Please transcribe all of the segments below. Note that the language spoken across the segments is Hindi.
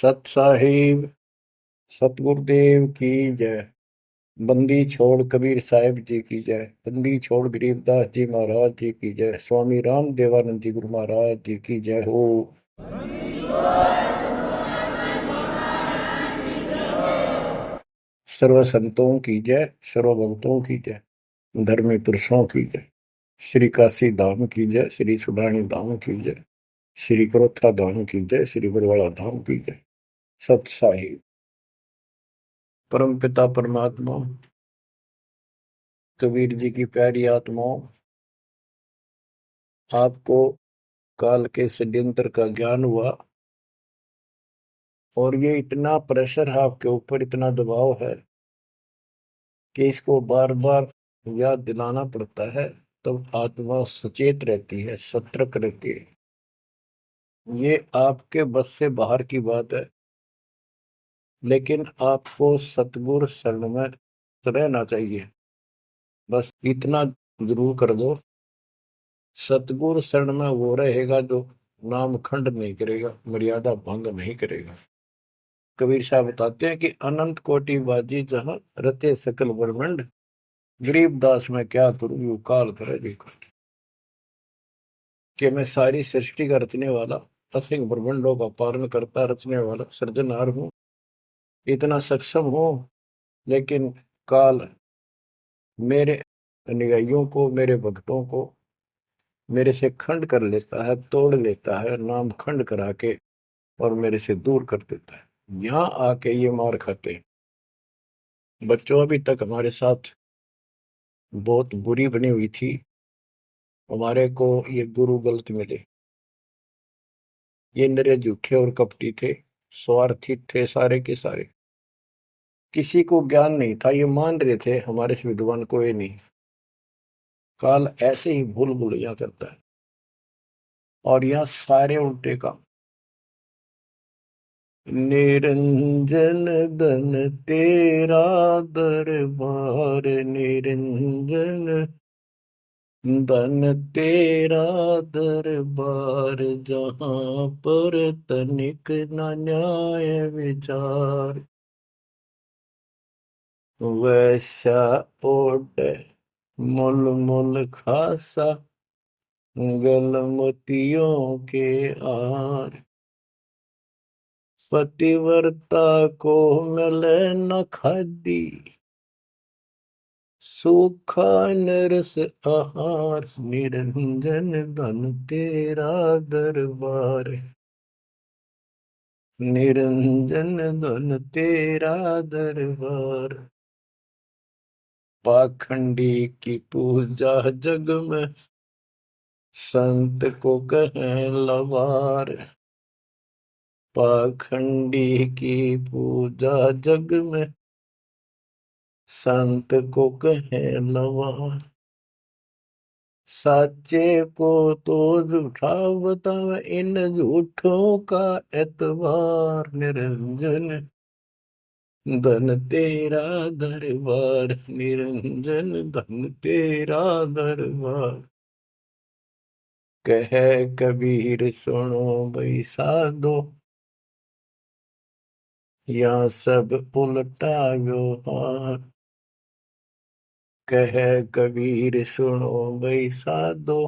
सत साहिब सतगुरुदेव की जय। बंदी छोड़ कबीर साहिब जी की जय। बंदी छोड़ गरीबदास जी महाराज जी की जय। स्वामी राम देवानंद जी गुरु महाराज जी की जय हो। सर्व संतों की जय, सर्व भक्तों की जय, धर्मी पुरुषों की जय। श्री काशी धाम की जय, श्री सुडानी धाम की जय, श्री क्रोथा धाम की जय, श्री बरवाड़ा धाम की जय। सत साहिब परम पिता परमात्मा कबीर जी की प्यारी आत्माओं, आपको काल के षड्यंत्र का ज्ञान हुआ और ये इतना प्रेशर है आपके ऊपर, इतना दबाव है कि इसको बार बार याद दिलाना पड़ता है। तब आत्मा सचेत रहती है, सतर्क रहती है। ये आपके बस से बाहर की बात है, लेकिन आपको सतगुरु शरण में रहना चाहिए। बस इतना जरूर कर दो, सतगुरु शरण में वो रहेगा जो नाम खंड नहीं करेगा, मर्यादा भंग नहीं करेगा। कबीर साहब बताते हैं कि अनंत कोटि बाजी जहां रते सकल ब्रह्मंड, गरीब दास में क्या करूं यू काल करे देखो। कि मैं सारी सृष्टि का रचने वाला, असंख्य ब्रह्मंडों का पालन करता रचने वाला सृजनहार हूं, इतना सक्षम हूं, लेकिन काल मेरे अनुयायियों को, मेरे भक्तों को मेरे से खंड कर लेता है, तोड़ लेता है, नाम खंड करा के और मेरे से दूर कर देता है। यहाँ आके ये मार खाते हैं। बच्चों अभी तक हमारे साथ बहुत बुरी बनी हुई थी, हमारे को ये गुरु गलत मिले। ये निरे झूठे और कपटी थे, स्वार्थी थे सारे के सारे। किसी को ज्ञान नहीं था, ये मान रहे थे हमारे से विद्वान कोई नहीं। काल ऐसे ही भूल भुलैया करता है और यहाँ सारे उल्टे काम। निरंजन धन तेरा दरबार, निरंजन धन तेरा दरबार, जहां पर तनिक न न्याय विचार। वैसा ओट मुल मुल खासा, गल मोतियों के आर। पतिव्रता को मिले न खादी, सूखा नरस आहार। निरंजन धन तेरा दरबार, निरंजन धन तेरा दरबार। पाखंडी की पूजा जग में, संत को कहें लवार। पाखंडी की पूजा जग में, संत को कहें लवार। साचे को तो झूठा बतावे, इन झूठों का एतबार। निरंजन धन तेरा दरबार, निरंजन धन तेरा दरबार। कह कबीर सुनो भाई साधो, या सब उल्टा व्यवहार। कह कबीर सुनो भाई साधो,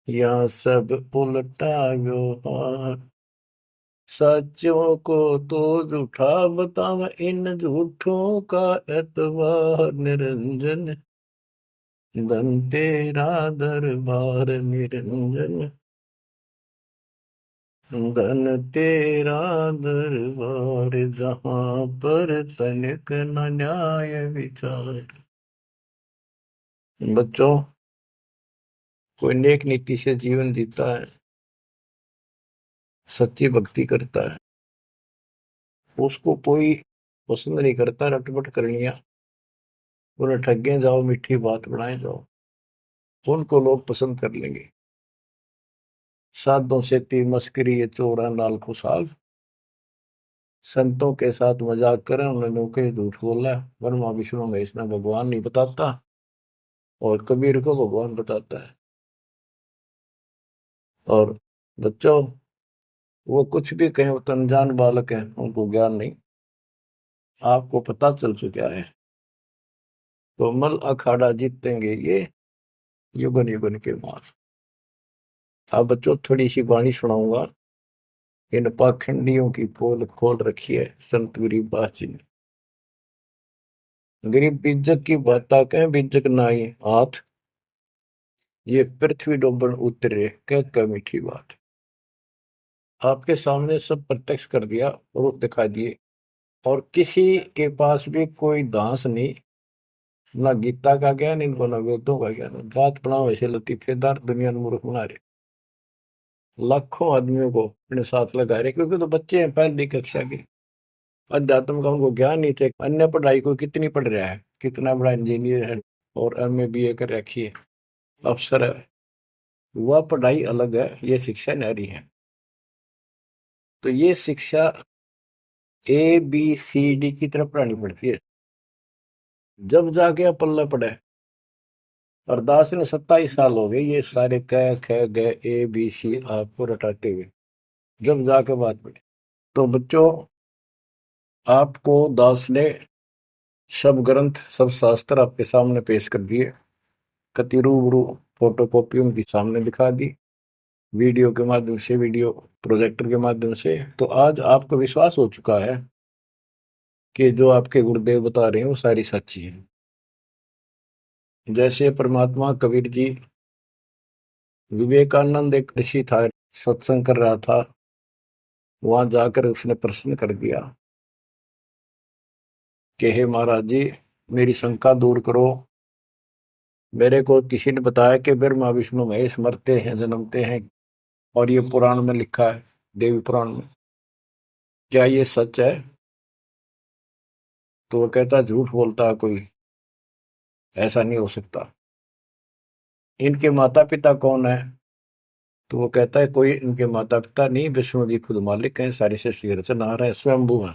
या सब उल्टा व्यवहार। सच्चों को तो झूठा बतावे, इन झूठों का एतबार। निरंजन धन तेरा दरबार, निरंजन धन तेरा दरबार, जहां पर तनिक न न्याय विचार। बच्चों, कोई नेक नीति से जीवन जीता है, सच्ची भक्ति करता है, उसको कोई पसंद नहीं करता रटपट करनिया। उन्हें ठगे जाओ, मीठी बात बढ़ाए जाओ, उनको लोग पसंद कर लेंगे। साधों से ती मस्करी ये चोरा नाल खुशाल। संतों के साथ मजाक करें, उन्होंने कहीं झूठ बोला। ब्रह्मा विष्णु महेश ने भगवान नहीं बताता और कबीर को भगवान बताता है। और बच्चों, वो कुछ भी कहें, वो तो अनजान बालक है, उनको ज्ञान नहीं। आपको पता चल चुका है। तो मल अखाड़ा जीतेंगे ये युगन युगन के मार। अब बच्चों थोड़ी सी वाणी सुनाऊंगा। इन पाखंडियों की पोल खोल रखी है संत गरीबदास जी ने। गरीब बीजक की बाता कहें, बीजक नाई हाथ, ये पृथ्वी डोबन उतरे कह मीठी बात। आपके सामने सब प्रत्यक्ष कर दिया और दिखा दिए। और किसी के पास भी कोई दांस नहीं, ना गीता का ज्ञान इनको, ना वेदों का ज्ञान। बात बनाओ ऐसे लतीफेदार, दुनिया में मूर्ख बना रहे। लाखों आदमियों को अपने साथ लगा रहे, क्योंकि तो बच्चे हैं पहली कक्षा के। अध्यात्म का उनको ज्ञान नहीं थे। अन्य पढ़ाई को कितनी पढ़ रहा है, कितना बड़ा इंजीनियर है और एमए बीए कर रखी है, अफसर है। वह पढ़ाई अलग है, ये शिक्षा न्यारी है। तो ये शिक्षा ABCD की तरफ पढ़ानी पड़ती है, जब जाके पल्ला पड़े। और दास ने 27 साल हो गए ये सारे क ख ग ABC आपको रटाते हुए, जब जाके बात पड़े। तो बच्चों, आपको दास ने सब ग्रंथ सब शास्त्र आपके सामने पेश कर दिए। कति रूबरू फोटो कॉपी उनके सामने दिखा दी, वीडियो के माध्यम से, वीडियो प्रोजेक्टर के माध्यम से। तो आज आपको विश्वास हो चुका है कि जो आपके गुरुदेव बता रहे हैं वो सारी सच्ची है। जैसे परमात्मा कबीर जी, विवेकानंद एक ऋषि था, सत्संग कर रहा था, वहां जाकर उसने प्रश्न कर दिया कि हे महाराज जी, मेरी शंका दूर करो। मेरे को किसी ने बताया कि ब्रह्मा विष्णु महेश मरते हैं जन्मते हैं, और ये पुराण में लिखा है, देवी पुराण में। क्या ये सच है? तो वो कहता झूठ बोलता है कोई, ऐसा नहीं हो सकता। इनके माता पिता कौन है? तो वो कहता है कोई इनके माता पिता नहीं, विष्णु जी खुद मालिक हैं, सारी सृष्टि की रचनहार है, स्वयंभू है।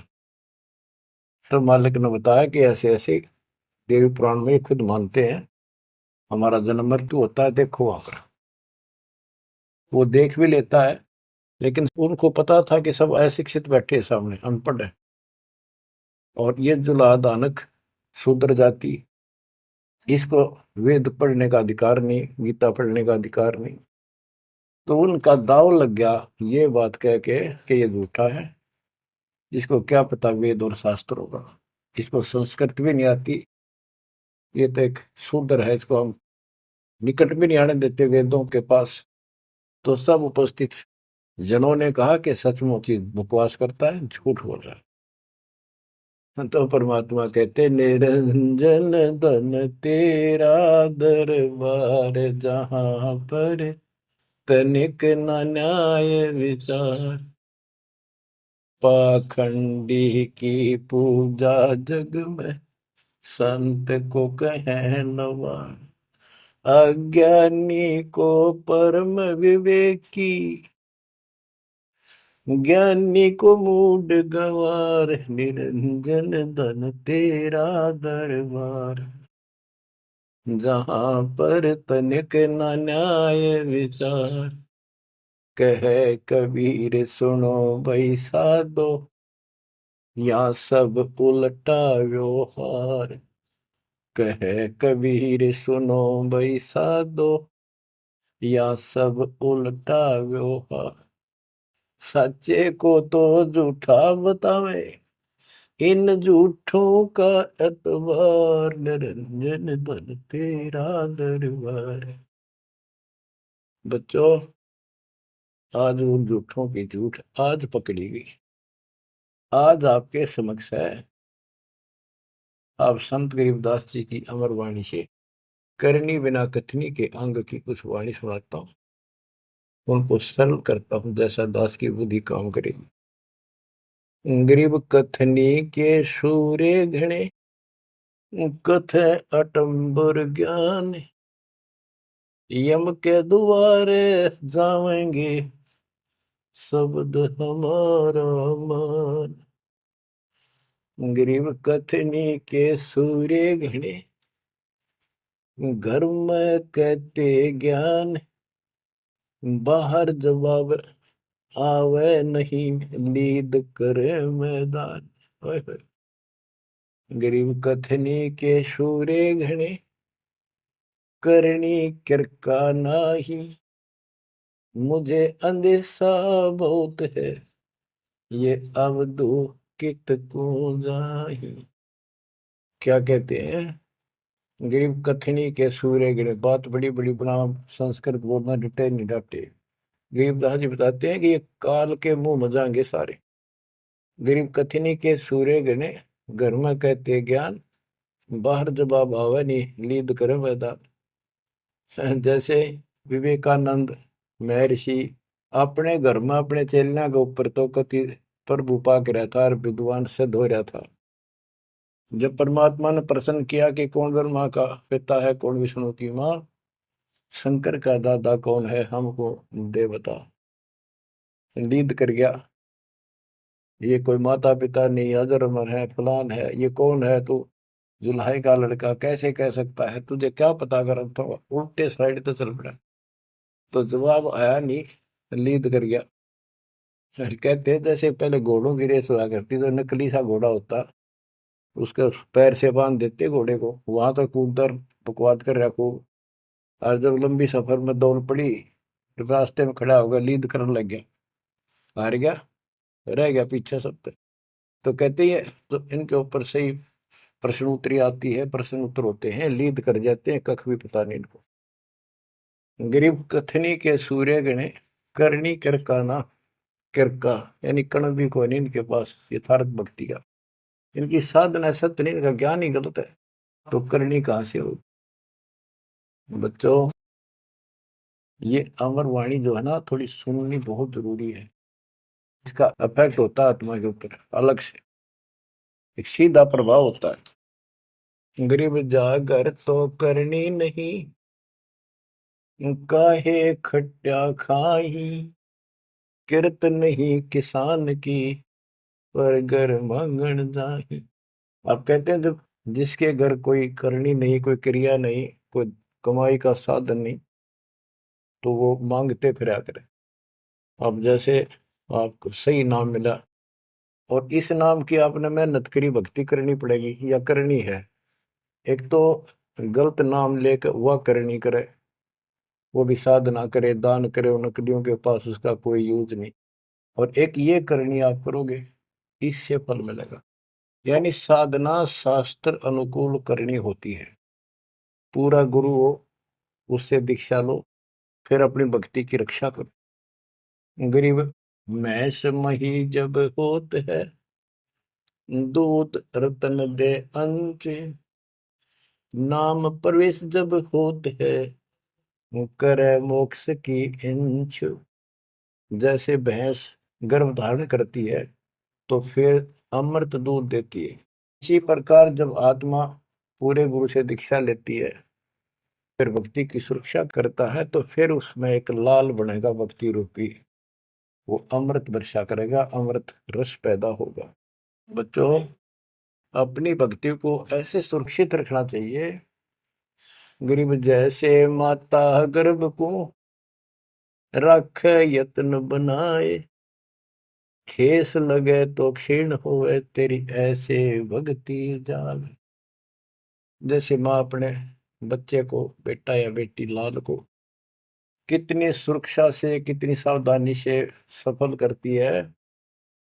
तो मालिक ने बताया कि ऐसे ऐसे देवी पुराण में खुद मानते हैं हमारा जन्म मृत्यु होता है, देखो वहां पर। वो देख भी लेता है, लेकिन उनको पता था कि सब अशिक्षित बैठे सामने, अनपढ़ है। और ये जो लादानक शूद्र जाति, इसको वेद पढ़ने का अधिकार नहीं, गीता पढ़ने का अधिकार नहीं। तो उनका दाव लग गया ये बात कह के कि ये झूठा है, जिसको क्या पता वेद और शास्त्र होगा, इसको संस्कृत भी नहीं आती, ये तो एक शूद्र है, इसको हम निकट भी नहीं आने देते वेदों के पास। तो सब उपस्थित जनों ने कहा कि सचमुच ही बकवास करता है, झूठ बोल रहा है। तो परमात्मा कहते निरंजन धन तेरा दरबार, जहां पर तनिक न न्याय विचार। पाखंडी की पूजा जग में, संत को कहे नवार। अज्ञानी को परम विवेकी, ज्ञानी को मूड गवार। निरंजन धन तेरा दरबार, जहां पर तनिक न न्याय विचार। कहे कबीर सुनो भाई साधो, या सब उल्टा व्यवहार। कहे कबीर सुनो भाई साधो, या सब उल्टा व्यवहार। सच्चे को तो झूठा बतावे, इन झूठों का एतबार। निरंजन धन तेरा दरबार। बच्चों, आज उन झूठों की झूठ आज पकड़ी गई। आज आपके समक्ष है, आप संत गरीबदास जी की अमर वाणी से करनी बिना कथनी के अंग की कुछ वाणी सुनाता हूँ, उनको सरल करता हूँ जैसा दास की बुद्धि काम करेगी। गरीब कथनी के सूर्य घणे, कथे अटंबर ज्ञान। यम के द्वारे जावेंगे, शब्द हमारा मान। गरीब कथनी के सूर्य घणे, घर में कहते ज्ञान। बाहर जवाब आवे नहीं लीद करे मैदान। ओए होए। गरीब कथनी के शूरे घने, करनी किरका नाही। मुझे अंदेशा बहुत है, ये अवधू कित को जाही। क्या कहते हैं? गरीब कथनी के सूर्य गिरे, बात बड़ी बड़ी बना, संस्कृत बोलना डटे नहीं डाटे। गरीबदास जी बताते हैं कि ये काल के मुंह मजांगे सारे। गरीब कथनी के सूर्य गिने, घर में कहते ज्ञान, बाहर जवाब आवे नहीं लीद करे मैदान। जैसे विवेकानंद महर्षि अपने घर में अपने चेलिया के ऊपर तो कति प्रभु पाक रहा था और विद्वान सिद्ध हो रहा था। जब परमात्मा ने प्रश्न किया कि कौन ब्रह्मा का पिता है, कौन विष्णु की माँ, शंकर का दादा कौन है, हमको दे बता। लीद कर गया, ये कोई माता पिता नहीं, अजरमर है, फलान है, ये कौन है तू, जुल्हाई का लड़का कैसे कह सकता है, तुझे क्या पता कर, तो उल्टे साइड तो चल पड़ा। तो जवाब आया नहीं, लीद कर गया। फिर कहते हैं जैसे पहले घोड़ों की रेस हुआ करती, तो नकली सा घोड़ा होता, उसके पैर से बांध देते घोड़े को, वहां तक कूदकर बकवाद कर रखो। और जब लंबी सफर में दौड़ पड़ी, रास्ते में खड़ा होगा, लीद करने लग गया, हार गया, रह गया पीछे सब पे। तो कहते हैं तो इनके ऊपर से ही प्रश्न उत्तरी आती है, प्रश्न उत्तर होते हैं, लीद कर जाते हैं, कख भी पता नहीं इनको। गरीब कथनी के सूर्य गणे, करनी किरकाना। किरका यानी कण भी कोई नहीं इनके पास यथार्थ भक्ति का, इनकी साधना सत्य नहीं, इनका ज्ञान ही गलत है, तो करनी कहां से हो। बच्चों, ये अमर वाणी जो है ना, थोड़ी सुननी बहुत जरूरी है। इसका इफेक्ट होता है आत्मा के ऊपर अलग से, एक सीधा प्रभाव होता है। गरीब जागर तो करनी नहीं, काहे खट्या खाई। किरत नहीं किसान की, पर घर मांगन जाही। आप कहते हैं जब जिसके घर कोई करनी नहीं, कोई क्रिया नहीं, कोई कमाई का साधन नहीं, तो वो मांगते फिरा करे। अब जैसे आपको सही नाम मिला और इस नाम की आपने मेहनत करी, भक्ति करनी पड़ेगी या करनी है। एक तो गलत नाम लेकर वह करनी करे, वो भी साधना करे, दान करे, उन नकलियों के पास उसका कोई यूज नहीं। और एक ये करनी आप करोगे, इससे फल मिलेगा। यानी साधना शास्त्र अनुकूल करनी होती है। पूरा गुरु हो, उससे दीक्षा लो, फिर अपनी भक्ति की रक्षा करो। गरीब मैस मही जब होत है, दूध रतन दे अंच। नाम प्रवेश जब होत है, करे मोक्ष की इंच। जैसे भैंस गर्भ धारण करती है तो फिर अमृत दूध देती है, इसी प्रकार जब आत्मा पूरे गुरु से दीक्षा लेती है, फिर भक्ति की सुरक्षा करता है, तो फिर उसमें एक लाल बनेगा भक्ति रूपी, वो अमृत वर्षा करेगा, अमृत रस पैदा होगा। बच्चों, अपनी भक्ति को ऐसे सुरक्षित रखना चाहिए। गरीब जैसे माता गर्भ को, रख यत्न बनाए। ठेस लगे तो क्षीण होवे, तेरी ऐसे भक्ति जाग। जैसे माँ अपने बच्चे को, बेटा या बेटी लाल को कितनी सुरक्षा से, कितनी सावधानी से सफल करती है,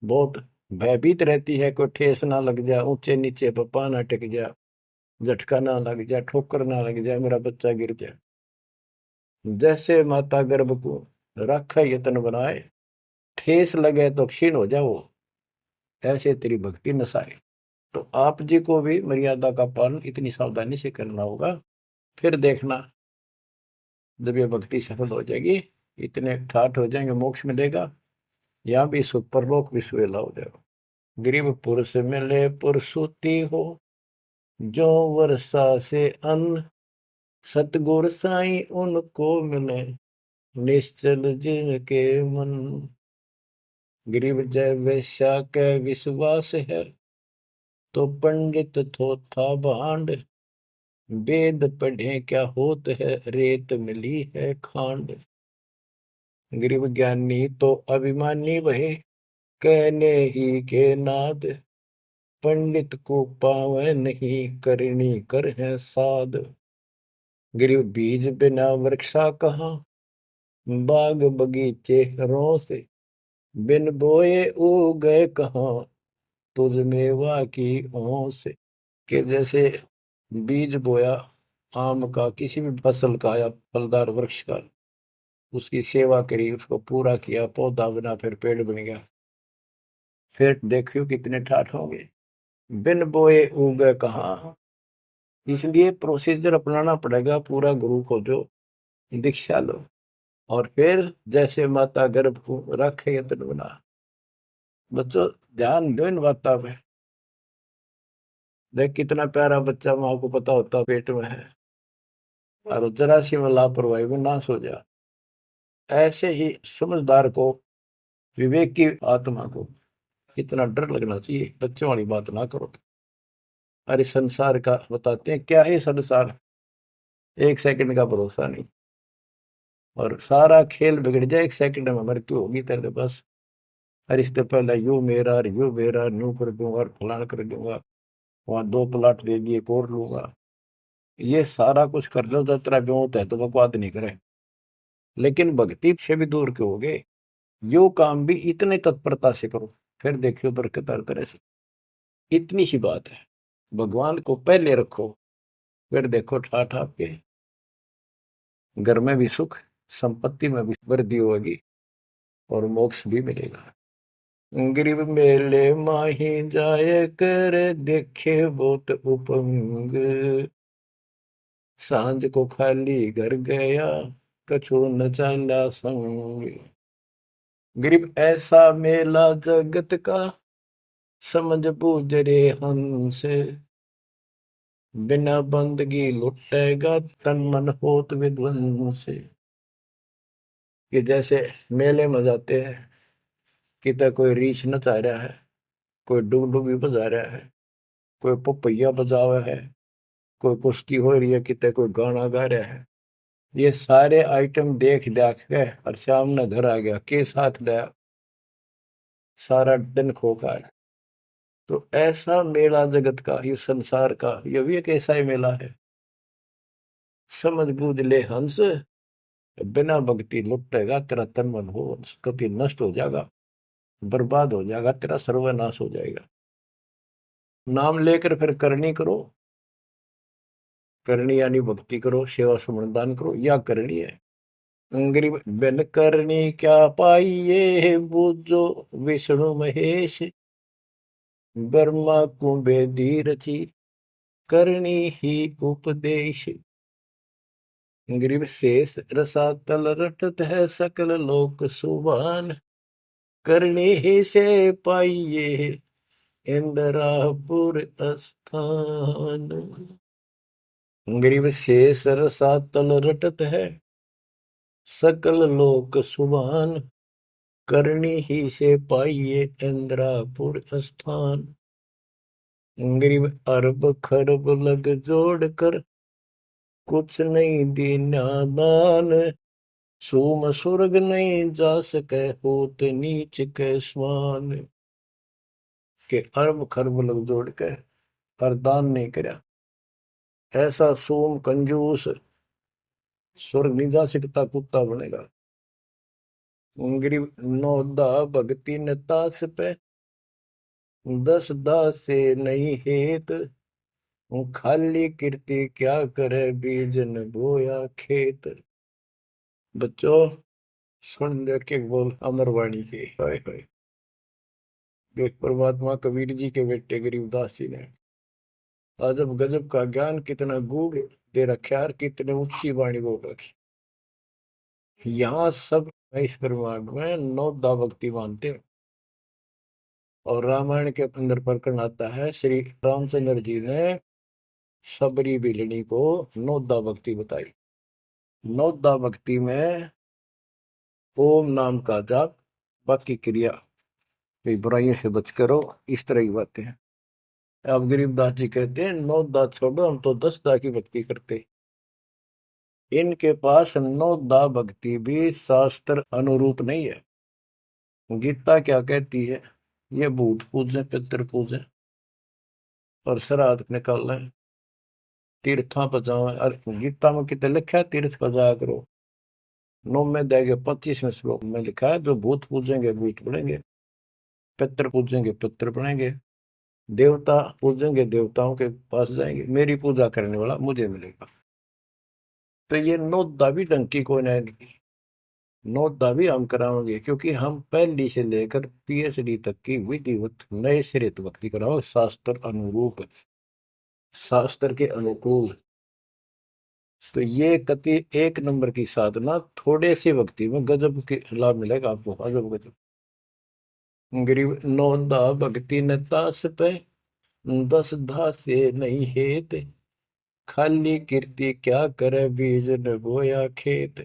बहुत भयभीत रहती है, कोई ठेस ना लग जाए, ऊंचे नीचे पप्पा ना टिक जाए, झटका ना लग जाए, ठोकर ना लग जाए, मेरा बच्चा गिर जाए। जैसे माता गर्भ को रखे यत्न बनाए, ठेस लगे तो क्षीण हो जाओ, ऐसे तेरी भक्ति नसाए। तो आप जी को भी मर्यादा का पालन इतनी सावधानी से करना होगा। फिर देखना, जब ये भक्ति सफल हो जाएगी, इतने ठाठ हो जाएंगे, मोक्ष मिलेगा, यहाँ भी सुख परलोक भी सुहेला हो जाएगा। गरीब पुरुष मिले पुरसुती हो, जो वर्षा से अन्न। सतगुर साई उनको मिले, निश्चल जिनके मन। गरीब जय वैश्या के विश्वास है, तो पंडित थोथा भांड। वेद पढ़े क्या होत है, रेत मिली है खांड। गरीब ज्ञानी तो अभिमानी वहे, कहने ही के नाद, पंडित को पावे नहीं, करनी कर है साध। गरीब बीज बिना वृक्षा कहाँ, बाग बगीचे रो से, बिन बोए उगे कहाँ, तुझ मेवा की ओं से। कि जैसे बीज बोया आम का, किसी भी फसल का या फलदार वृक्ष का, उसकी सेवा करी, उसको पूरा किया, पौधा बना, फिर पेड़ बन गया, फिर देखियो कितने ठाठ होंगे। बिन बोए उगे कहाँ, इसलिए प्रोसीजर अपनाना पड़ेगा पूरा। गुरु को जो दीक्षा लो, और फिर जैसे माता गर्भ को रखे यतन बना। बच्चों ध्यान दो इन बातों पे। देख कितना प्यारा बच्चा, माँ को पता होता पेट में है, और जरा सी में लापरवाही में नाश हो जा। ऐसे ही समझदार को, विवेक की आत्मा को इतना डर लगना चाहिए। बच्चों वाली बात ना करो। अरे संसार का बताते हैं क्या है संसार, एक सेकंड का भरोसा नहीं, और सारा खेल बिगड़ जाए, एक सेकंड में मृत्यु होगी तेरे बस। अरे इससे पहले यू मेरा, यू मेरा, न्यू कर दूंगा और फलान कर दूंगा, वहां 2 प्लाट ले लिए, एक और लूंगा। ये सारा कुछ कर लो तो तेरा ब्योत है तो बकवाद नहीं करे, लेकिन भक्ति से भी दूर के होगे। यो काम भी इतने तत्परता से करो, फिर देखियो बरकत हर तरह से। इतनी सी बात है, भगवान को पहले रखो, फिर देखो ठाठ आपके घर में भी सुख, संपत्ति में भी वृद्धि होगी, और मोक्ष भी मिलेगा। गरीब मेले माही जाए कर, देखे बहुत उपंग, सांझ को खाली घर गया, कछु न चाला संग। गरीब ऐसा मेला जगत का, समझ बूझ रे हंस, बिना बंदगी लुटेगा, तन मन होत विध्वंस। कि जैसे मेले में जाते हैं, कितना कोई रीछ नचा रहा है, कोई डुगडुगी बजा रहा है, कोई पपैया बजा रहा है, कोई कुश्ती हो रही है, कितने कोई गाना गा रहा है। ये सारे आइटम देख देख के और शाम ने घर आ गया, के साथ गया, सारा दिन खोखा है। तो ऐसा मेला जगत का, ये संसार का, ये भी एक ऐसा ही मेला है। समझ बूझ ले हंस, बिना भक्ति लुटेगा, तेरा तन मन हो कभी नष्ट हो जाएगा, बर्बाद हो जाएगा, तेरा सर्वनाश हो जाएगा। नाम लेकर फिर करनी करो, करनी यानी भक्ति करो, सेवा समर्पण करो, या करनी है। गरीब बिन करनी क्या पाइये, बूझो विष्णु महेश, ब्रह्मा कुबेर रची, करनी ही उपदेश। गरीब शेष रसातल रटत है, सकल लोक सुभान, करनी ही से पाइये, इंद्रापुर स्थान। गरीब शेष रसातल रटत है, सकल लोक सुभान, करनी ही से पाइये, इंद्रापुर स्थान। गरीब अरब खरब लग जोड़ कर, कुछ नहीं दीना दान, सोम स्वर्ग नहीं जा सके, होत नीच के समान। के अरब खरब लग जोड़ के और दान नहीं करया, ऐसा सोम कंजूस स्वर्ग नहीं जा सकता, कुत्ता बनेगा। गरीब नौदा भक्ति न तास पे, 10 दास से नहीं हेत, खाली कीर्ति क्या करे, बीज न बोया खेत। बच्चों सुन दे के बोल अमरवाणी के, हाय हाय। देख परमात्मा कबीर जी के बेटे गरीबदास जी ने अजब गजब का ज्ञान, कितना गूढ़ दे रखा है, कितने ऊंची वाणी बोल रखी। यहाँ सब इस ब्रह्मांड में 9 दा भक्ति मानते हैं। और रामायण के अंदर प्रकरण आता है, श्री रामचंद्र जी ने सबरी बिलनी को 9 दा भक्ति बताई। 9 दा भक्ति में ओम नाम का जाप, बाकी क्रिया, बुराइयों से बच करो, इस तरह की बातें हैं। अब गरीबदास जी कहते हैं 9 दा छोड़ो, हम तो 10 दा की भक्ति करते। इनके पास नौदा भक्ति भी शास्त्र अनुरूप नहीं है। गीता क्या कहती है? ये भूत पूजे, पितृ पूजे और श्राद्ध निकाल रहे, तीर्थों पर जाओ। और गीता में कितने लिखा है तीर्थ पर जाया करो? 9 में देंगे 25वें श्लोक में लिखा है, जो भूत पूजेंगे भूत पड़ेंगे, पितृ पूजेंगे पितृ पड़ेंगे, देवता पूजेंगे देवताओं के पास जाएंगे, मेरी पूजा करने वाला मुझे मिलेगा। तो ये नौदा भी डंकी को नहीं, नौदा भी हम कराओगे, क्योंकि हम पहली से लेकर पीएचडी तक की विधिवत नए सिरे भक्ति कराओ, शास्त्र अनुरूप, शास्त्र के अनुकूल। तो ये कति एक नंबर की साधना, थोड़े सी भक्ति में गजब के लाभ मिलेगा आपको, अजब गजब। गरीब नौदा भक्ति न तास पे, 10 धासे नहीं हेत, खाली कीर्ति क्या करे बीज न बोया खेत।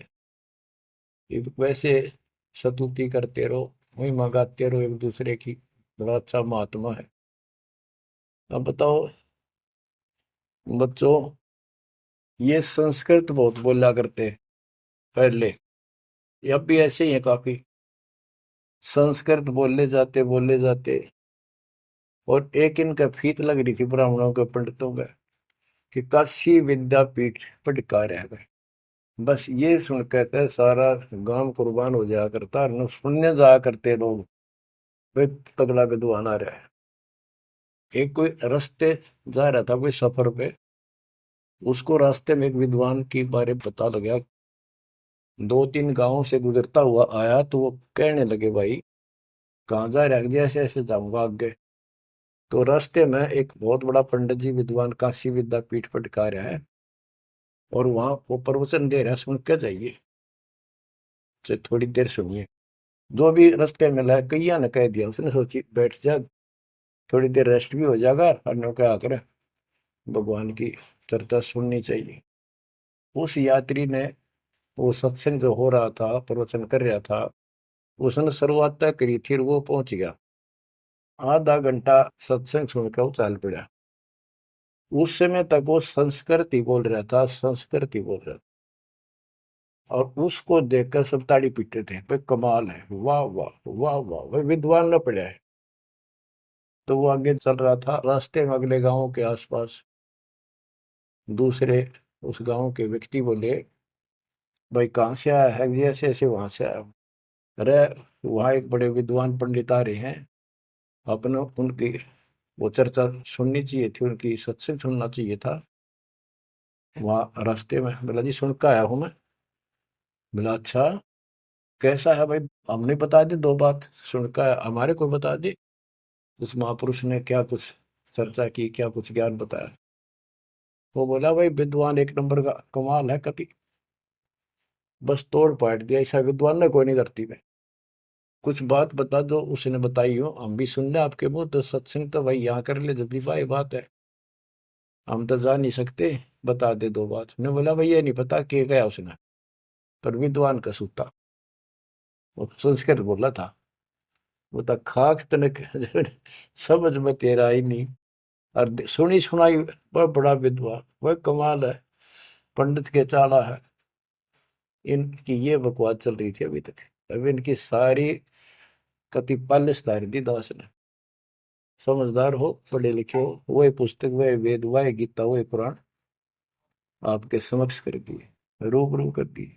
वैसे स्तुति करते रहो, वही मंगाते रहो एक दूसरे की, बड़ा अच्छा महात्मा है। अब बताओ बच्चों, ये संस्कृत बहुत बोला करते पहले, अब भी ऐसे ही है, काफी संस्कृत बोले जाते। और एक इनका फीत लग रही थी ब्राह्मणों के पंडितों का, कि काशी विद्यापीठ पटकार है। बस ये सुन कहते सारा गांव कुर्बान हो जाया करता, न सुनने जाया करते लोग, वे तगड़ा विद्वान आ रहा है। एक कोई रास्ते जा रहा था कोई सफर पे, उसको रास्ते में एक विद्वान की बारे पता लगा, 2-3 गांवों से गुजरता हुआ आया, तो वो कहने लगे भाई कहाँ जा रहा है? जैसे ऐसे जाऊंगा आगे। तो रास्ते में एक बहुत बड़ा पंडित जी विद्वान काशी विद्यापीठ पटका रहा है, और वहां वो प्रवचन दे रहा है, सुन के जाइए, तो थोड़ी देर सुनिए। जो भी रास्ते में मिला कैया ने कह दिया, उसने सोची बैठ जा, थोड़ी देर रेस्ट भी हो जाएगा, और क्या कर भगवान की चर्चा सुननी चाहिए। उस यात्री ने, वो सत्संग जो हो रहा था, प्रवचन कर रहा था, उसने शुरुआत तय करी थी, वो पहुंच गया। आधा घंटा सत्संग सुनकर वो चल पड़ा। उस समय तक वो संस्कृत ही बोल रहा था, संस्कृत ही बोल रहा था, और उसको देखकर सब ताड़ी पीटते थे, भाई कमाल है, वाह वाह वाह वाह, भाई विद्वान न पड़ा है। तो वो आगे चल रहा था, रास्ते में अगले गांव के आसपास दूसरे उस गांव के व्यक्ति बोले, भाई कहाँ से आया है? जी ऐसे ऐसे वहां से आया हूं। अरे वहाँ एक बड़े विद्वान पंडित आ रहे हैं, अपने उनकी वो चर्चा सुननी चाहिए थी, उनकी सत्संग सुनना चाहिए था। वहाँ रास्ते में बोला जी सुन के आया हूँ मैं। बोला अच्छा कैसा है भाई? हमने बता दी 2 बात, सुन के आया, हमारे को बता दी। उस महापुरुष ने क्या कुछ चर्चा की, क्या कुछ ज्ञान बताया? वो बोला भाई विद्वान एक नंबर का, कमाल है कति, बस तोड़ पाट दिया, ऐसा विद्वान ने कोई नहीं धरती में। कुछ बात बता दो, उसने बताई हो, हम भी सुन ले आपके मुंह, तो सत्संग तो भाई यहाँ कर ले, जब भी भाई बात है, हम तो जा नहीं सकते, बता दे 2 बात। ने बोला भाई ये नहीं पता के गया उसने, पर विद्वान का सूता, वो संस्कृत बोला था। वो तो खाक तनक समझ में तेरा ही नहीं, और सुनी सुनाई वह बड़ा विद्वान, वह कमाल है, पंडित के चाला है। इनकी ये बकवास चल रही थी अभी तक। अब इनकी सारी कति पालिश तारी दी दास ने। समझदार हो, पढ़े लिखे हो, वही पुस्तक, वही वेद, वही गीता, वही पुराण आपके समक्ष कर दिए, रूबरू कर दिए।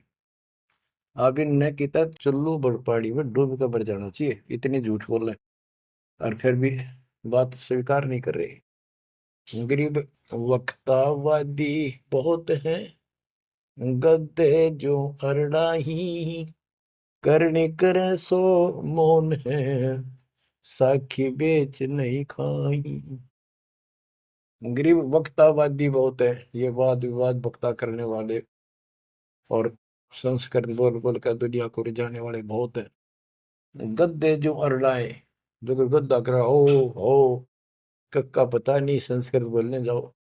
अब इनने किता चुल्लू बड़पाड़ी में डूब कर मर जाना चाहिए, इतनी झूठ बोल रहे, और फिर भी बात स्वीकार नहीं कर रही। गरीब वक्तावादी बहुत हैं, गद्दे जो अरड़ाही, करने करे सो मौन है, साखी बेच नहीं खाई। गरीब वक्तावादी बहुत है, ये वाद विवाद वक्ता करने वाले, और संस्कृत बोल बोल कर दुनिया को रिझाने वाले बहुत है। गद्दे जो अरड़ाए, जो कोई गद्दा करा हो कक्का पता नहीं, संस्कृत बोलने जाओ।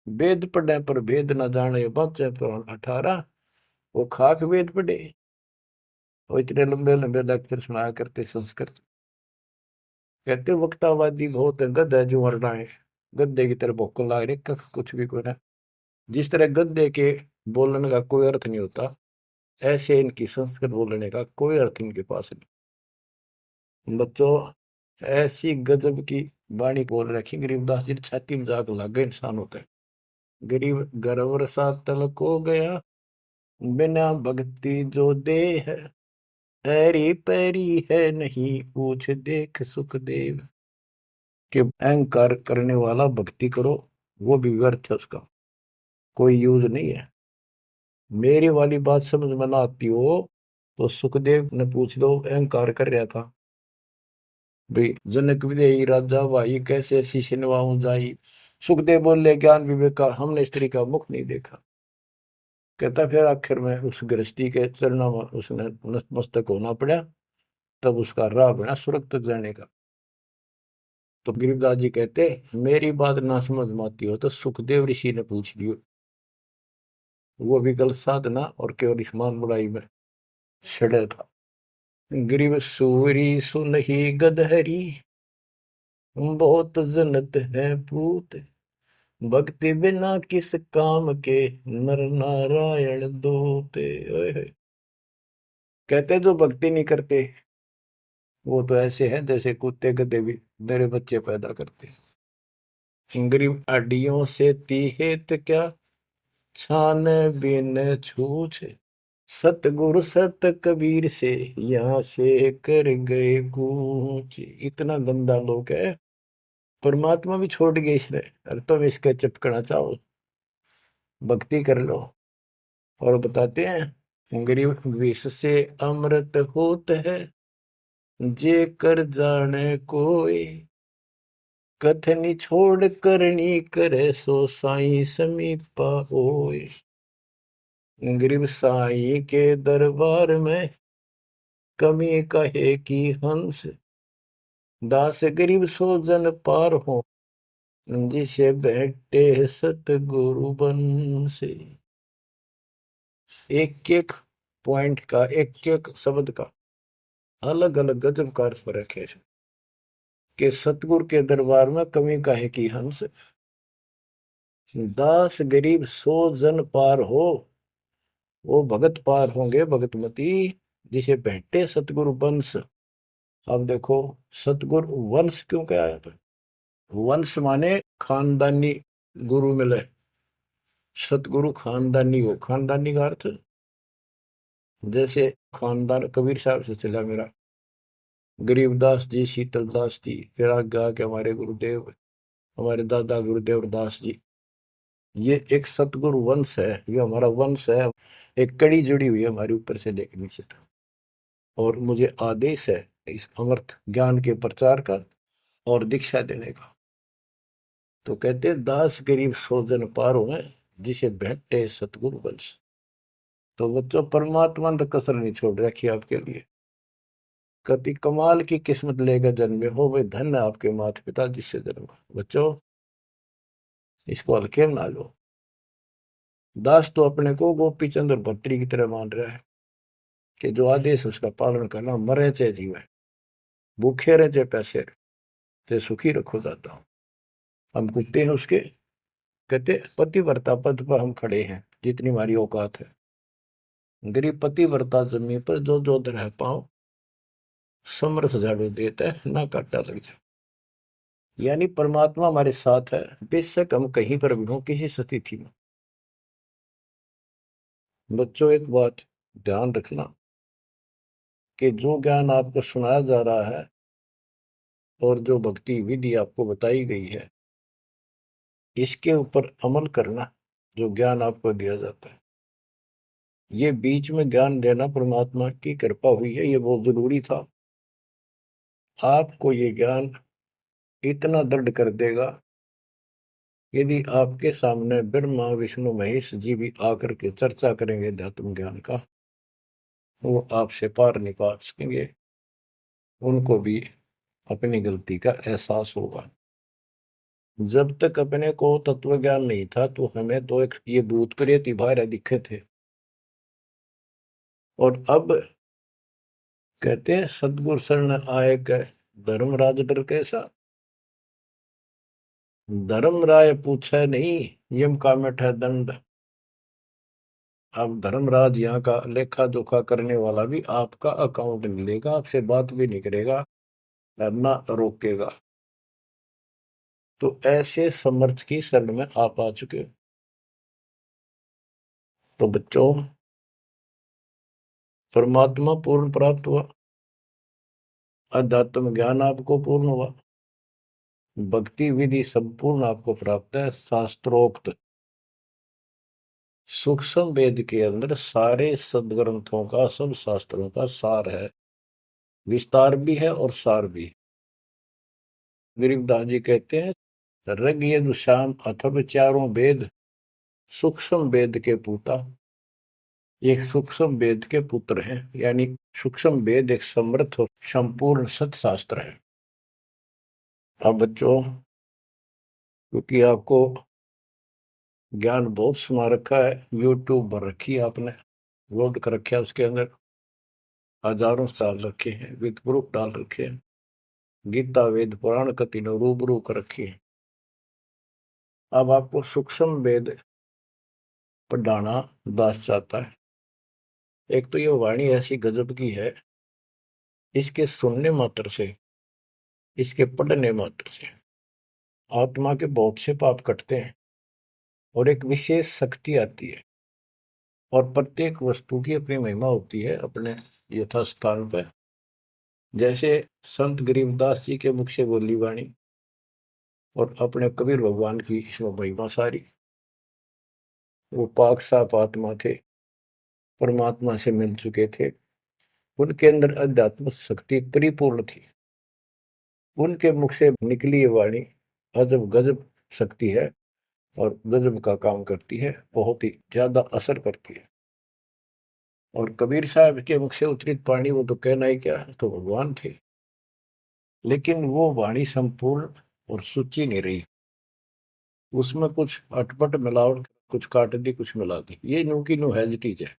वेद पढ़े पर भेद न जाने, बच्चे पुराण 18, वो खाक वेद पढ़े, वो इतने लंबे लंबे लेक्चर सुनाया करते संस्कृत। कहते वक्तावादी बहुत है, गद्दा जो अरड़ाए, गद्दे की तरह भोक लाग रही, कख कुछ भी कोई ना। जिस तरह गद्दे के बोलने का कोई अर्थ नहीं होता, ऐसे इनकी संस्कृत बोलने का कोई अर्थ इनके पास नहीं। बच्चों, ऐसी गजब की वाणी बोल रखी गरीबदास जी ने, छाती में जाग लग इंसान होता है। गरीब गरवर सा तलक हो गया, बिना भक्ति जो दे है, ऐरी पैरी है नहीं पूछ देख सुखदेव। कि अहंकार करने वाला भक्ति करो, वो भी व्यर्थ है, उसका कोई यूज नहीं है। मेरी वाली बात समझ में ना आती हो तो सुखदेव ने पूछ लो, अहंकार कर रहा था भाई। जनक विदेही राजा भाई, कैसे शीश नवाऊं जाई। सुखदेव बोले, ज्ञान विवेक का हमने स्त्री का मुख नहीं देखा। कहता फिर आखिर में उस गृहस्थी के चरणों में उसने नतमस्तक होना पड़ा, तब उसका राह बना स्वर्ग तक जाने का। तो गिरिराज जी कहते, मेरी बात ना समझ में आती हो तो सुखदेव ऋषि ने पूछ लियो, वो भी गलत साधना और केवल ईमान बुराई में छड़े था। ग्रीव सूरी सुनही गदहरी, बहुत जनत है पूत, भक्ति बिना किस काम के, नर नारायण दूते। ओए होए। कहते जो भक्ति नहीं करते वो तो ऐसे हैं जैसे कुत्ते गधे भी मेरे बच्चे पैदा करते। गरीब अड्डियों से तीहेत क्या, छान बिन छूछ, सतगुरु सत कबीर से यहाँ से कर गए कूच। इतना गंदा लोग है, परमात्मा भी छोड़ गए इसने। अरे तुम इसका चिपकना चाहो, भक्ति कर लो। और बताते हैं, गरीब विष से अमृत होत है, जे कर जाने कोई, कथनी छोड़ करनी करे, सो साई समीपा होए। गरीब साई के दरबार में, कमी कहे की हंस, दास गरीब सो जन पार हो, जिसे बैठे सतगुरु बन से। एक एक पॉइंट का, एक एक शब्द का अलग अलग गजब का अर्थ रखे कि सतगुरु के दरबार में कमी काहे की हंस, दास गरीब सो जन पार हो, वो भगत पार होंगे भगतमती, जिसे बैठे सतगुरु वंश। अब देखो, सतगुरु वंश क्यों क्या है? वंश माने खानदानी गुरु मिले, सतगुरु खानदानी हो। खानदानी का अर्थ जैसे खानदान कबीर साहब से चला मेरा, गरीबदास जी, शीतलदास जी, फिर आगे आके हमारे गुरुदेव, हमारे दादा गुरुदेव दास जी। ये एक सतगुरु वंश है, ये हमारा वंश है। एक कड़ी जुड़ी हुई है हमारे ऊपर से लेकर नीचे तक। और मुझे आदेश है इस अमृत ज्ञान के प्रचार का और दीक्षा देने का। तो कहते दास गरीब सो जन पारो है, जिसे भेंटे सतगुरु वंश। तो बच्चों, परमात्मा ने तो कसर नहीं छोड़ रखी आपके लिए। कति कमाल की किस्मत लेकर जन्मे हो, वे धन है आपके माता पिता जिससे जन्मा। बच्चों, इसको हल्के में ना लो। दास तो अपने को गोपी चंद्र भट्टरी की तरह मान रहा है कि जो आदेश उसका पालन करना, मरे चाहे जीवे, भूखे रहे चाहे पैसे रहे, चाहे सुखी रखो दाता। हम कुत्ते हैं उसके। कहते पतिव्रता पद पर हम खड़े हैं, जितनी हमारी औकात है। गरीब पतिव्रता जमीन पर जो जो रह पाओ, समर्थ झाड़ू देता है, ना काटा लग जाए। यानी परमात्मा हमारे साथ है, बेशक हम कहीं पर भी हो, किसी स्थिति में। बच्चों, एक बात ध्यान रखना कि जो ज्ञान आपको सुनाया जा रहा है और जो भक्ति विधि आपको बताई गई है, इसके ऊपर अमल करना। जो ज्ञान आपको दिया जाता है, ये बीच में ज्ञान देना परमात्मा की कृपा हुई है, ये बहुत जरूरी था। आपको ये ज्ञान इतना दृढ़ कर देगा, यदि आपके सामने ब्रह्मा विष्णु महेश जी भी आकर के चर्चा करेंगे अध्यात्म ज्ञान का, वो आपसे पार नहीं पा सकेंगे। उनको भी अपनी गलती का एहसास होगा। जब तक अपने को तत्व ज्ञान नहीं था तो हमें तो एक ये भूत प्रेत बाहर दिखे थे। और अब कहते हैं सदगुरु शरण आए गए, धर्मराज डर कैसा। धर्मराय पूछे नहीं, यम का मिठा दंड। अब धर्मराज यहाँ का लेखा जोखा करने वाला भी आपका अकाउंट नहीं लेगा, आपसे बात भी नहीं करेगा और ना रोकेगा। तो ऐसे समर्थ की शरण में आप आ चुके हो। तो बच्चों, परमात्मा पूर्ण प्राप्त हुआ, अध्यात्म ज्ञान आपको पूर्ण हुआ, भक्ति विधि संपूर्ण आपको प्राप्त है। शास्त्रोक्त सूक्ष्म वेद के अंदर सारे सदग्रंथों का, सब शास्त्रों का सार है। विस्तार भी है और सार भी। गरीबदास जी कहते हैं, ऋग यजुः साम अथर्व चारों वेद सूक्ष्म वेद के पूता। ये सूक्ष्म वेद के पुत्र हैं, यानी सूक्ष्म वेद एक समृद्ध और संपूर्ण सत्शास्त्र है। अब बच्चों, क्योंकि आपको ज्ञान बहुत समा रखा है, यूट्यूब पर रखी है आपने, लोड कर रखा है, उसके अंदर हजारों साल रखे हैं, विद प्रूफ डाल रखे हैं, गीता वेद पुराण का तीनों रूबरू कर रखी है। अब आपको सूक्ष्म वेद पढ़ाना दास चाहता है। एक तो ये वाणी ऐसी गजब की है, इसके सुनने मात्र से, इसके पढ़ने मात्र से आत्मा के बहुत से पाप कटते हैं और एक विशेष शक्ति आती है। और प्रत्येक वस्तु की अपनी महिमा होती है अपने यथास्थान पर। जैसे संत गरीबदास जी के मुख से बोली वाणी और अपने कबीर भगवान की इसमें महिमा सारी। वो पाक साफ आत्मा थे, परमात्मा से मिल चुके थे, उनके अंदर अध्यात्म शक्ति परिपूर्ण थी। उनके मुख से निकली ये वाणी अजब गजब शक्ति है और गजब का काम करती है, बहुत ही ज्यादा असर करती है। और कबीर साहब के मुख से उतरित वाणी, वो तो कहना ही क्या, तो भगवान थे। लेकिन वो वाणी संपूर्ण और सुची नहीं रही, उसमें कुछ अटपट मिलावट, कुछ काट दी, कुछ मिला दी, ये नो की नो हैजिटीज है।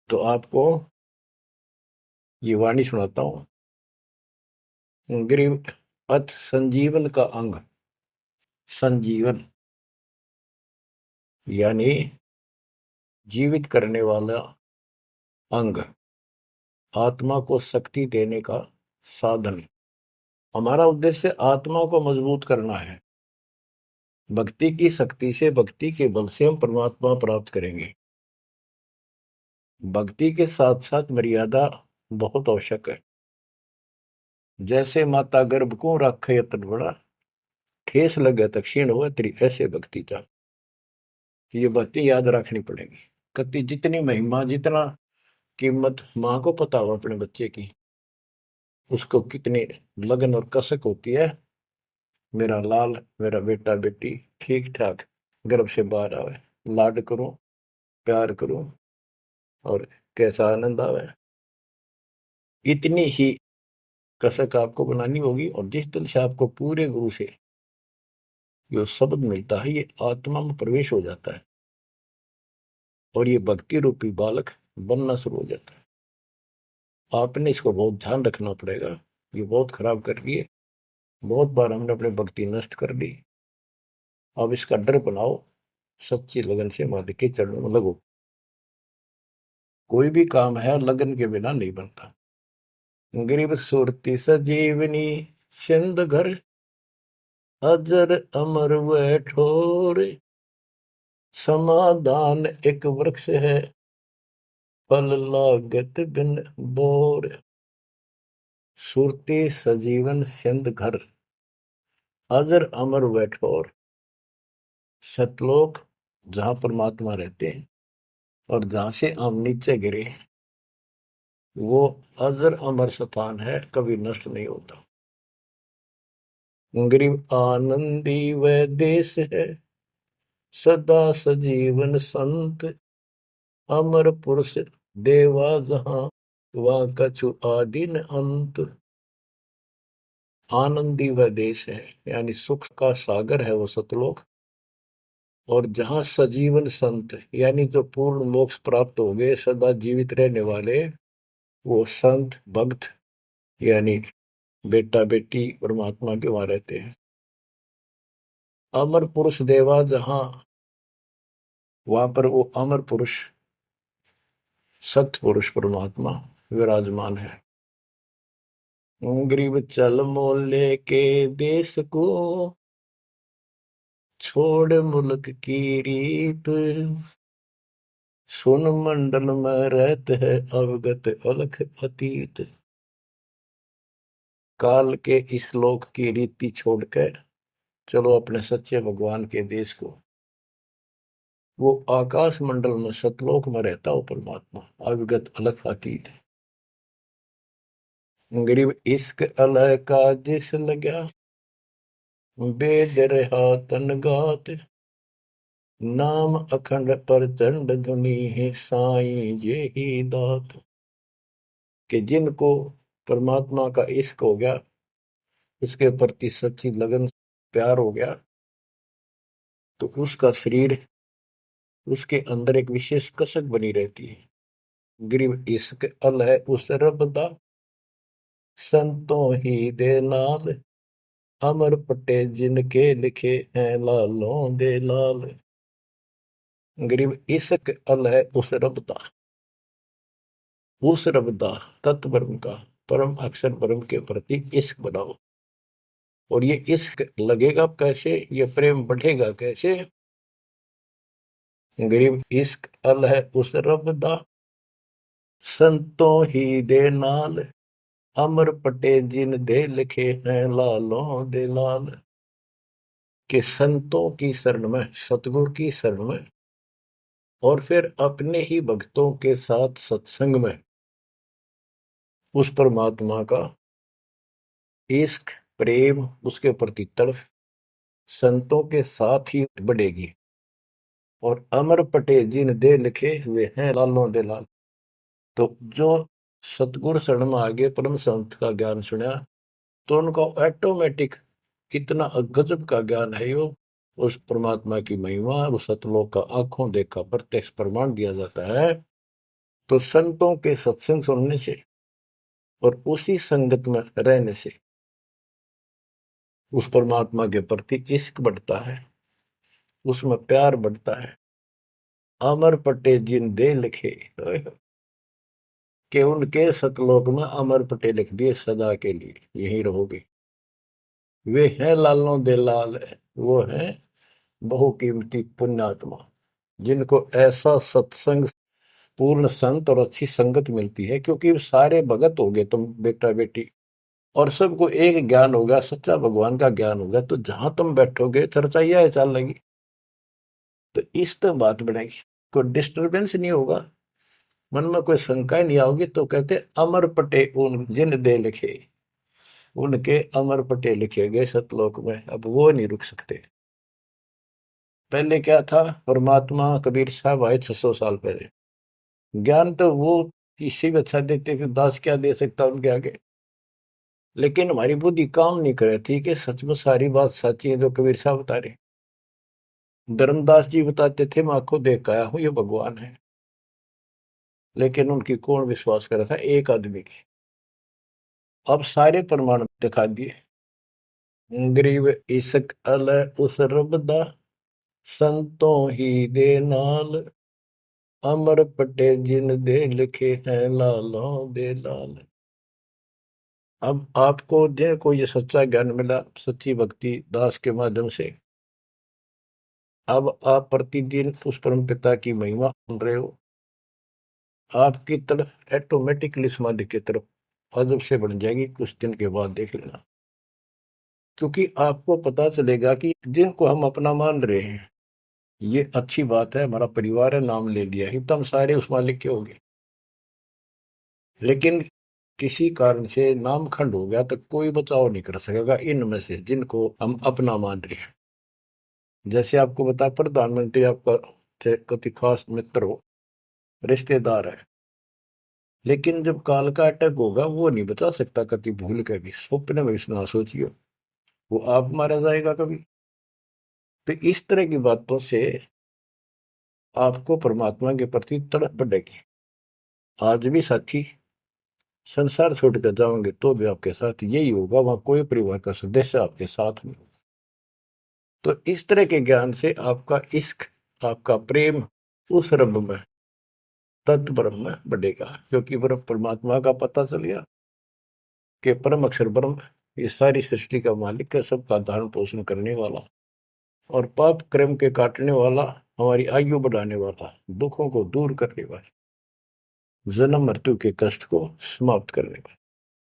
तो आपको ये वाणी सुनाता हूं। ग्रीव अथ संजीवन का अंग, संजीवन यानी जीवित करने वाला अंग, आत्मा को शक्ति देने का साधन। हमारा उद्देश्य आत्मा को मजबूत करना है। भक्ति की शक्ति से, भक्ति के बल से हम परमात्मा प्राप्त करेंगे। भक्ति के साथ साथ मर्यादा बहुत आवश्यक है। जैसे माता गर्भ को रखे यतन बड़ा, ठेस लगे तो क्षीण हो तेरी, ऐसे भक्ति चाह। ये भक्ति याद रखनी पड़ेगी। कति जितनी महिमा, जितना कीमत माँ को पता हो अपने बच्चे की, उसको कितनी लगन और कसक होती है। मेरा लाल, मेरा बेटा बेटी ठीक ठाक गर्भ से बाहर आवे, लाड करूं, प्यार करूं और कैसा आनंद आवे, इतनी ही कसक आपको बनानी होगी। और जिस तरह से आपको पूरे गुरु से जो शब्द मिलता है, ये आत्मा में प्रवेश हो जाता है और ये भक्ति रूपी बालक बनना शुरू हो जाता है। आपने इसको बहुत ध्यान रखना पड़ेगा। ये बहुत खराब कर रही है, बहुत बार हमने अपनी भक्ति नष्ट कर दी। अब इसका डर बनाओ, सच्ची लगन से मालिक के चरणों में लगो। कोई भी काम है लगन के बिना नहीं बनता। गरीब सुरती सजीवनी सिंध घर, अजर अमर व ठोर, समाधान एक वृक्ष है, फल लागत बिन बोर। सुरती सजीवन सिंध घर, अजर अमर व ठोर। सतलोक जहां परमात्मा रहते हैं और जहां से हम नीचे गिरे, वो अजर अमर स्थान है, कभी नष्ट नहीं होता। गरीब आनंदी वह देश है, सदा सजीवन संत, अमर पुरुष देवा जहां, वह कछु आदि न अंत। आनंदी वह देश है, यानी सुख का सागर है वो सतलोक। और जहां सजीवन संत, यानी जो पूर्ण मोक्ष प्राप्त हो गए, सदा जीवित रहने वाले, वो संत भक्त यानी बेटा बेटी परमात्मा के वहां रहते हैं। अमर पुरुष देवा जहां, वहां पर वो अमर पुरुष सत्य पुरुष परमात्मा विराजमान है। गरीब चल मोले के देश को, छोड़ मुल्क की रीत, सुन मंडल में रहते है अवगत अलख अतीत। काल के इस लोक की रीति छोड़कर चलो अपने सच्चे भगवान के देश को। वो आकाश मंडल में सतलोक में रहता हो परमात्मा, अविगत अलग अतीत है। गरीब इश्क अलह का जिस लगा, वेद रहा तन गात, नाम अखंड प्रचंड धुनी है साईं जे ही दात। कि जिनको परमात्मा का इश्क हो गया, उसके प्रति सच्ची लगन प्यार हो गया, तो उसका शरीर, उसके अंदर एक विशेष कसक बनी रहती है। गरीब इश्क अल है उस रब दा, संतों ही दे नाल, अमर पटे जिनके लिखे हैं लालों दे लाल। गरीब इश्क अल है उस रब दा, उस रब दा तत्व ब्रह्म का, परम अक्षर ब्रह्म के प्रति इश्क बनाओ। और ये इश्क लगेगा कैसे, ये प्रेम बढ़ेगा कैसे। गरीब इश्क अल है उस रब दा, संतों ही दे नाल, अमर पटे जिन दे लिखे हैं लालों दे लाल। के संतों की शरण में, सतगुरु की शरण में, और फिर अपने ही भक्तों के साथ सत्संग में उस परमात्मा का इश्क प्रेम, उसके प्रति तड़फ संतों के साथ ही बढ़ेगी। और अमर पटे जिन दे लिखे हुए हैं लालों दे लाल। तो जो सतगुरु शरण में आगे परम संत का ज्ञान सुना, तो उनको ऑटोमेटिक इतना गजब का ज्ञान है, वो उस परमात्मा की महिमा, उस सतलोक का आंखों देखा प्रत्यक्ष प्रमाण दिया जाता है। तो संतों के सत्संग सुनने से और उसी संगत में रहने से उस परमात्मा के प्रति इश्क बढ़ता है, उसमें प्यार बढ़ता है। अमर पटे जिन दे लिखे, कि उनके सतलोक में अमर पटे लिख दिए सदा के लिए यही रहोगे। वे हैं लालों दे लाल, वो हैं बहुकीमती पुण्यात्मा, जिनको ऐसा सत्संग पूर्ण संत और अच्छी संगत मिलती है। क्योंकि सारे भगत हो गए तुम बेटा बेटी, और सबको एक ज्ञान होगा, सच्चा भगवान का ज्ञान होगा, तो जहां तुम बैठोगे चर्चा यह चल लगी, तो इस तो बात बनेगी, कोई डिस्टरबेंस नहीं होगा, मन में कोई शंका नहीं आओगी। तो कहते अमर पटे उन जिन दे लिखे, उनके अमर पटे लिखे गए सतलोक में, अब वो नहीं रुक सकते। पहले क्या था, परमात्मा कबीर साहब आए 600 साल पहले, ज्ञान तो वो इससे भी अच्छा देते थे, दास क्या दे सकता उनके आगे। लेकिन हमारी बुद्धि काम नहीं कर रही थी कि सच में सारी बात सच्ची है जो कबीर साहब बता रहे। धर्मदास जी बताते थे मैं आंखों देख के आया हूं ये भगवान है, लेकिन उनकी कौन विश्वास कर रहा था, एक आदमी की। अब सारे प्रमाण दिखा दिए। गरीब इश्क अल उस रब दा, संतों ही दे नाल, अमर पटे जिन दे लिखे हैं लालों दे लाल। अब आपको को ये सच्चा ज्ञान मिला सच्ची भक्ति दास के माध्यम से, अब आप प्रतिदिन उस परम पिता की महिमा सुन रहे हो, आपकी तरफ ऑटोमेटिकली समाधि की तरफ अजब से बढ़ जाएगी, कुछ दिन के बाद देख लेना। क्योंकि आपको पता चलेगा कि जिनको हम अपना मान रहे हैं, ये अच्छी बात है, हमारा परिवार है, नाम ले लिया ही तो हम सारे उस मालिक के हो गए। लेकिन किसी कारण से नाम खंड हो गया तो कोई बचाव नहीं कर सकेगा इनमें से जिनको हम अपना मान रहे हैं। जैसे आपको बता, प्रधानमंत्री आपका कति खास मित्र हो, रिश्तेदार है, लेकिन जब काल का अटैक होगा वो नहीं बचा सकता कति भूल के भी, स्वप्न में भी ना सोचियो, वो आप मारा जाएगा कभी। तो इस तरह की बातों से आपको परमात्मा के प्रति तड़प बढ़ेगी। आज भी साथी संसार छोड़कर जाओगे तो भी आपके साथ यही होगा, वहां कोई परिवार का सदस्य आपके साथ नहीं होगा। तो इस तरह के ज्ञान से आपका इश्क, आपका प्रेम उस रब में, तत्व ब्रह्म में बढ़ेगा, क्योंकि ब्रह्म परमात्मा का पता चल गया कि परम अक्षर ब्रह्म ये सारी सृष्टि का मालिक है, सबका धारण पोषण करने वाला, और पाप कर्म के काटने वाला, हमारी आयु बढ़ाने वाला, दुखों को दूर करने वाला, जन्म मृत्यु के कष्ट को समाप्त करने वाला।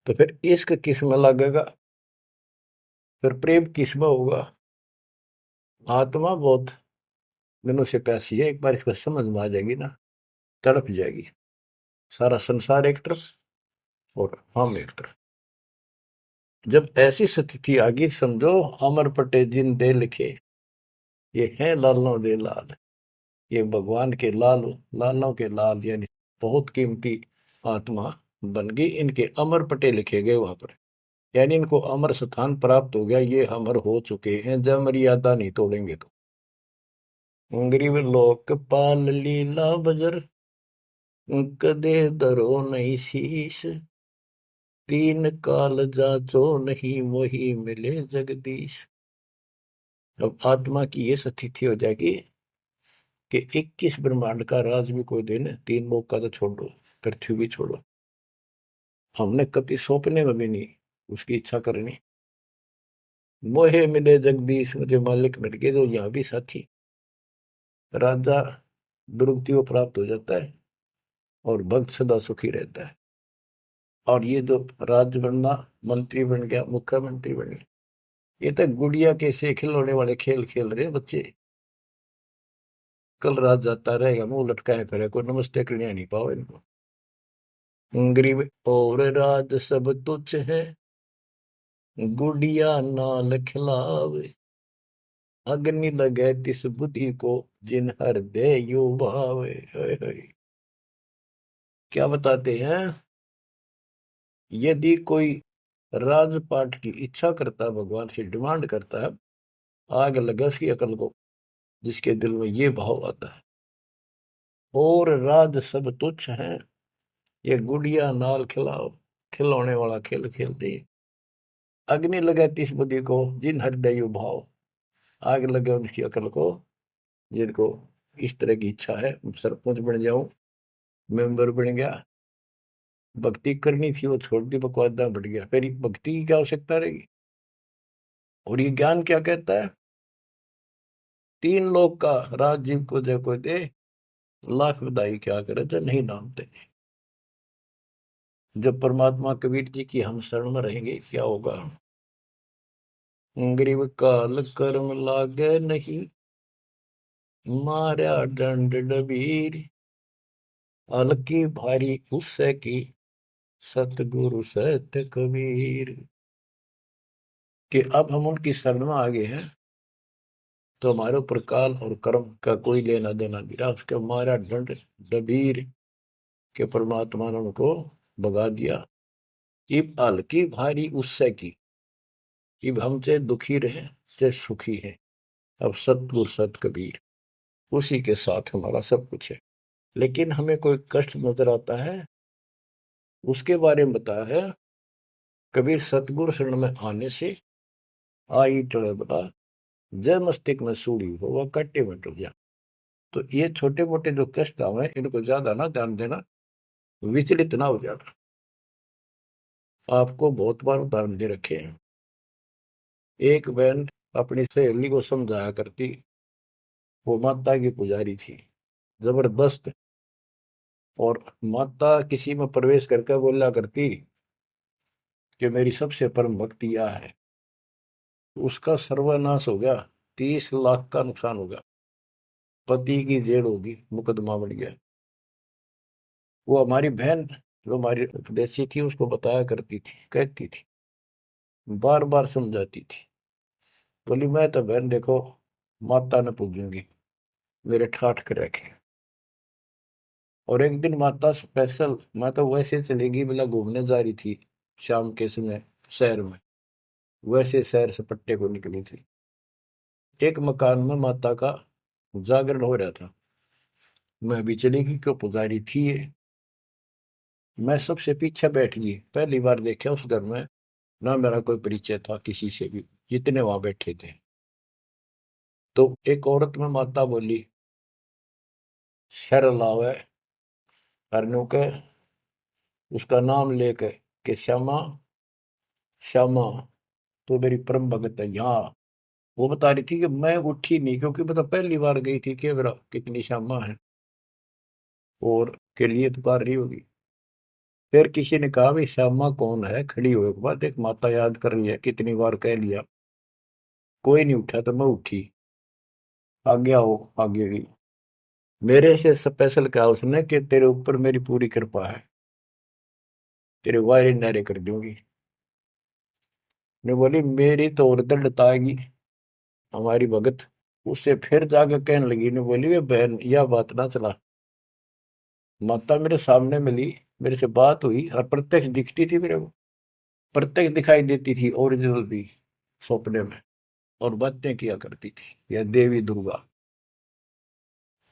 तो फिर इश्क किस में लगेगा, फिर प्रेम किस में होगा? आत्मा बहुत दिनों से प्यासी है, एक बार इसको समझ में आ जाएगी ना, तड़प जाएगी। सारा संसार एक तरफ और हम एक तरफ। जब ऐसी स्थिति आ गई, समझो अमर पटे जिन दे लिखे, ये हैं लालों दे लाल, ये भगवान के लाल, लालों के लाल, यानी बहुत कीमती आत्मा बन गई, इनके अमर पटे लिखे गए वहां पर, यानी इनको अमर स्थान प्राप्त हो गया, ये अमर हो चुके हैं, जब मर्यादा नहीं तोड़ेंगे तो। गरीब लोकपाल लीला बजर, कदे दरो नहीं शीश, तीन काल जाचो नहीं वही मिले जगदीश। अब आत्मा की ये स्थिति हो जाएगी कि 21 ब्रह्मांड का राज भी कोई देने, तीन लोग का तो छोड़ो, पृथ्वी भी छोड़ो, हमने कभी सौंपने में भी नहीं उसकी इच्छा करनी। मोहे मिले जगदीश, मुझे मालिक मिल गए, जो यहाँ भी साथी। राजा दुर्गति को प्राप्त हो जाता है और भक्त सदा सुखी रहता है। और ये जो राज्य बनना, मंत्री बन गया, मुख्यमंत्री बन गया, ये तो गुड़िया के से खिलौने वाले खेल खेल रहे बच्चे। कल रात जाता रहेगा, मुंह लटकाए फिरे, कोई नमस्ते करने नहीं पाओ इनको। गरीब और राज सब तुच्छ है, गुड़िया नाल खिलावे, अग्नि लगे तिस बुद्धि को, जिन हृदय यो भावे। क्या बताते हैं, यदि कोई राजपाट की इच्छा करता है, भगवान से डिमांड करता है, आग लगे उसकी अकल को, जिसके दिल में ये भाव आता है। और राज सब तुच्छ है, ये गुड़िया नाल खिलाओ, खिलौने वाला खेल खेलते। अग्नि लगे तिस बुद्धि को, जिन हृदय भाव, आग लगे उनकी अकल को, जिनको इस तरह की इच्छा है, सरपंच बन जाऊं, मेंबर बन गया, भक्ति करनी थी वो छोड़ दी, बकवादा बढ़ गया, फिर भक्ति की क्या आवश्यकता रहेगी। और ये ज्ञान क्या कहता है, तीन लोग का राज जीव को जो कोई दे, लाख बधाई क्या करे तो नहीं नामते। जब परमात्मा कबीर जी की हम शरण में रहेंगे, क्या होगा, गरीब काल कर्म लागे नहीं, मारा दंड डबीर, अलकी भारी उससे की, सतगुरु सत्य कबीर। कि अब हम उनकी शरण में आ गए हैं, तो हमारे ऊपर काल और कर्म का कोई लेना देना नहीं रहा, उसके मारा दंड डबीर के परमात्मा ने उनको भगा दिया। इब हल्की भारी उससे की, इब हम चाहे दुखी रहे चाहे सुखी है, अब सतगुरु सत कबीर, उसी के साथ हमारा सब कुछ है। लेकिन हमें कोई कष्ट नजर आता है, उसके बारे में बताया है कबीर, सतगुरु शरण में आने से आई चढ़े बता, जय मस्तिष्क में सूड़ी हो वह कट्टे में टूट जा। तो ये छोटे मोटे जो कष्ट आवे, इनको ज्यादा ना ध्यान देना, विचलित ना हो जाना। आपको बहुत बार उदाहरण दे रखे हैं। एक बहन अपनी सहेली को समझाया करती, वो माता की पुजारी थी जबरदस्त, और माता किसी में प्रवेश करके बोला करती कि मेरी सबसे परम भक्ति यह है। उसका सर्वनाश हो गया, 30 लाख का नुकसान हो गया, पति की जेल होगी, मुकदमा बढ़ गया। वो हमारी बहन जो हमारी उपदेशी थी, उसको बताया करती थी, कहती थी, बार बार समझाती थी, बोली मैं तो बहन देखो माता ने पूजूंगी, मेरे ठाठ कर रखे। और एक दिन माता स्पेशल, माता वैसे चलेगी, बोला घूमने जा रही थी शाम के समय शहर में, वैसे शहर से पट्टे को निकली थी। एक मकान में माता का जागरण हो रहा था, मैं भी चलेगी, क्यों पुजारी थी ये। मैं सबसे पीछे बैठ गई, पहली बार देखा उस घर में, ना मेरा कोई परिचय था किसी से भी, जितने वहां बैठे थे। तो एक औरत में माता बोली, शर लावे हरनू के, उसका नाम लेके कि श्यामा श्यामा, तो मेरी परम भगत है यहाँ। वो बता रही थी कि मैं उठी नहीं, क्योंकि बता पहली बार गई थी कि मेरा कितनी श्यामा है और के लिए पुकार रही होगी। फिर किसी ने कहा, भाई श्यामा कौन है? खड़ी हुए के बाद एक माता याद कर रही है, कितनी बार कह लिया, कोई नहीं उठा तो मैं उठी, आगे आओ, आगे गई। मेरे से स्पेशल कहा उसने कि तेरे ऊपर मेरी पूरी कृपा है, तेरे वायरे नारे कर दूंगी। ने बोली, मेरी तो और दिल लताएगी हमारी भगत। उससे फिर जाके कहने लगी, ने बोली, वे बहन यह बात ना चला, माता मेरे सामने मिली, मेरे से बात हुई और प्रत्यक्ष दिखती थी मेरे को, प्रत्यक्ष दिखाई देती थी, ओरिजिनल भी सपने में, और बातें किया करती थी, यह देवी दुर्गा।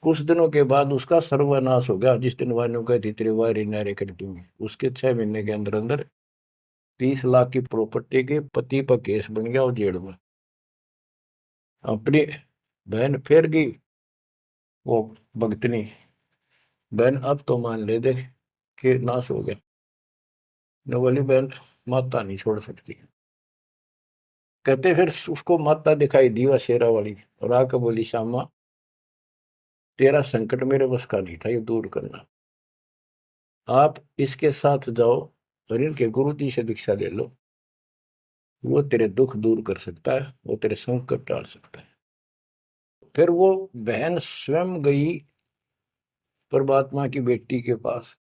कुछ दिनों के बाद उसका सर्वनाश हो गया। जिस दिन वायु कहती तेरे वायरे नारे कर दूंगी, उसके 6 महीने के अंदर अंदर 30 लाख की प्रॉपर्टी के पति पर केस बन गया और जेल में। अपनी बहन फिर गई, वो भगतनी बहन, अब तो मान ले दे कि नाश हो गया। न बोली, बहन माता नहीं छोड़ सकती। कहते फिर उसको माता दिखाई दी वह शेरा वाली, और आकर बोली, श्यामा तेरा संकट मेरे बस का नहीं था ये दूर करना, आप इसके साथ जाओ और इनके गुरु जी से दीक्षा ले लो, वो तेरे दुख दूर कर सकता है, वो तेरे संकट टाल सकता है। फिर वो बहन स्वयं गई परमात्मा की बेटी के पास,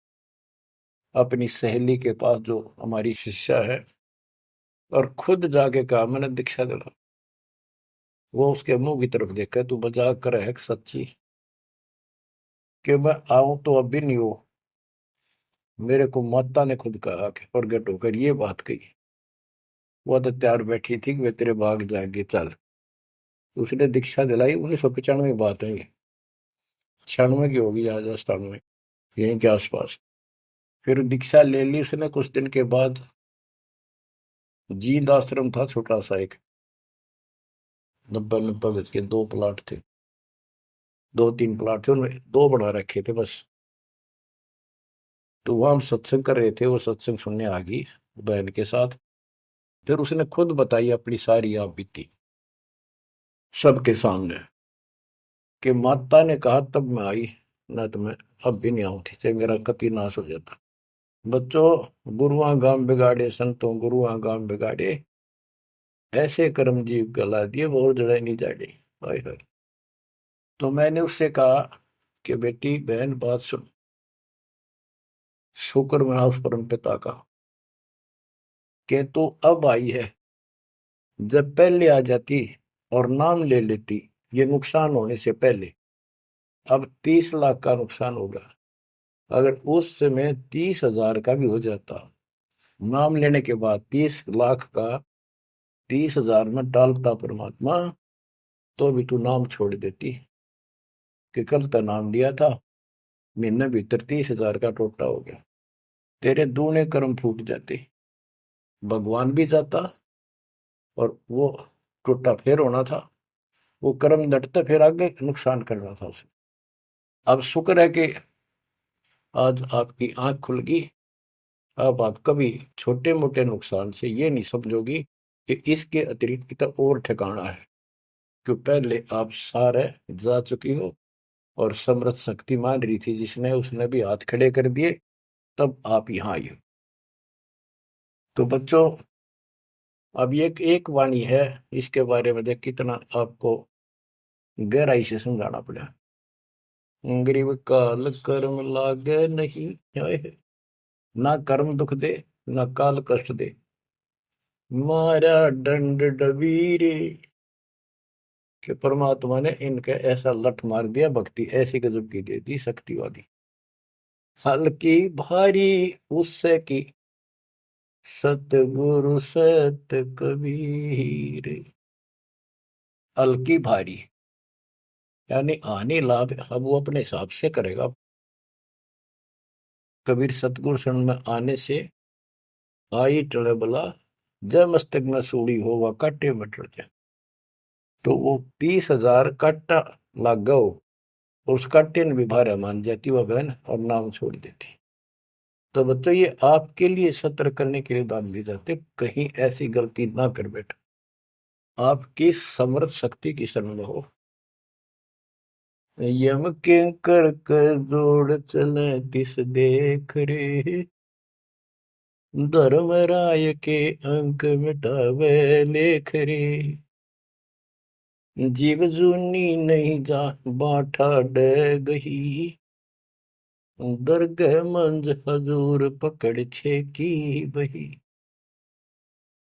अपनी सहेली के पास जो हमारी शिष्या है, और खुद जाके कहा, मैंने दीक्षा दिला। वो उसके मुंह की तरफ देखा, तू मजाक कर है सच्ची कि मैं आऊं तो अब भी नहीं हो? मेरे को माता ने खुद कहा कि प्रगट होकर ये बात कही। वो तो तैयार बैठी थी कि वे तेरे भाग जाएंगे, चल। उसने दीक्षा दिलाई, 1995 बात है ये, 96 की होगी, राजस्थान में यहीं के आसपास। फिर दीक्षा ले ली उसने। कुछ दिन के बाद जींद आश्रम था छोटा सा एक, 90 90 गज के 2 प्लाट थे, 2 3 प्लाट थे, उनमें 2 बना रखे थे बस। तो वहां हम सत्संग कर रहे थे, वो सत्संग सुनने आ गई बहन के साथ। फिर उसने खुद बताई अपनी सारी आप बीती सबके सामने, कि माता ने कहा तब मैं आई, न तो मैं अब भी नहीं आऊंगी, चाहे मेरा कति नाश हो जाता। बच्चों, गुरुआ गांव बिगाड़े संतों, गुरुआ गांव बिगाड़े, ऐसे कर्म जीव गला दिए, बहुत जड़ा नहीं जाड़े। हाय हाय। तो मैंने उससे कहा कि बेटी बहन बात सुन, शुक्र मना उस परम पिता का कि तू अब आई है, जब पहले आ जाती और नाम ले लेती ये नुकसान होने से पहले, अब 30 लाख का नुकसान होगा। अगर उस समय 30,000 का भी हो जाता, नाम लेने के बाद 30 लाख का 30,000 में डालता परमात्मा, तो भी तू नाम छोड़ देती। कि कल का नाम लिया था, महीने भीतर 30,000 का टोटा हो गया, तेरे दूने कर्म फूट जाते, भगवान भी जाता, और वो टोटा फिर होना था, वो कर्म डटते फिर आगे नुकसान करना था उसे। अब शुक्र है कि आज आपकी आंख खुल गई। अब आप कभी छोटे मोटे नुकसान से ये नहीं समझोगी कि इसके अतिरिक्त कितना और ठिकाना है, कि पहले आप सारे जा चुकी हो, और समृद्ध शक्ति मान रही थी जिसने, उसने भी हाथ खड़े कर दिए, तब आप यहाँ आई हो। तो बच्चों, अब ये एक वाणी है, इसके बारे में देख कितना आपको गहराई से समझाना पड़ा। गरीब काल कर्म लागे नहीं, ना कर्म दुख दे, ना काल कष्ट दे, मारा दंड डबीरे। कि परमात्मा ने इनके ऐसा लठ मार दिया, भक्ति ऐसी गजब की दे दी शक्ति वाली। हल्की भारी उससे की, सतगुरु सत कबीर। हल्की भारी यानी आने लाभ अब वो अपने हिसाब से करेगा। कबीर सतगुरु शरण में आने से आई टले बला, जय मस्तक में सूड़ी हो वह काटे में टल जाए। तो वो 30,000 काटा लाग गो, उस काटे ने भी भारा मान जाती वह बहन और नाम छोड़ देती। तो बच्चों ये आपके लिए सत्र करने के लिए उदाहरण दिए जाते, कहीं ऐसी गलती ना कर बैठो, आपकी समर्थ शक्ति की शरण में हो। यम के कर कर जोड़ चले तिस देख रे, धर्मराय के अंक मिटावे लेख रे, जीव जूनी नहीं जा बाठा डे गही, दरगह मंज हजूर पकड़ छे की बही,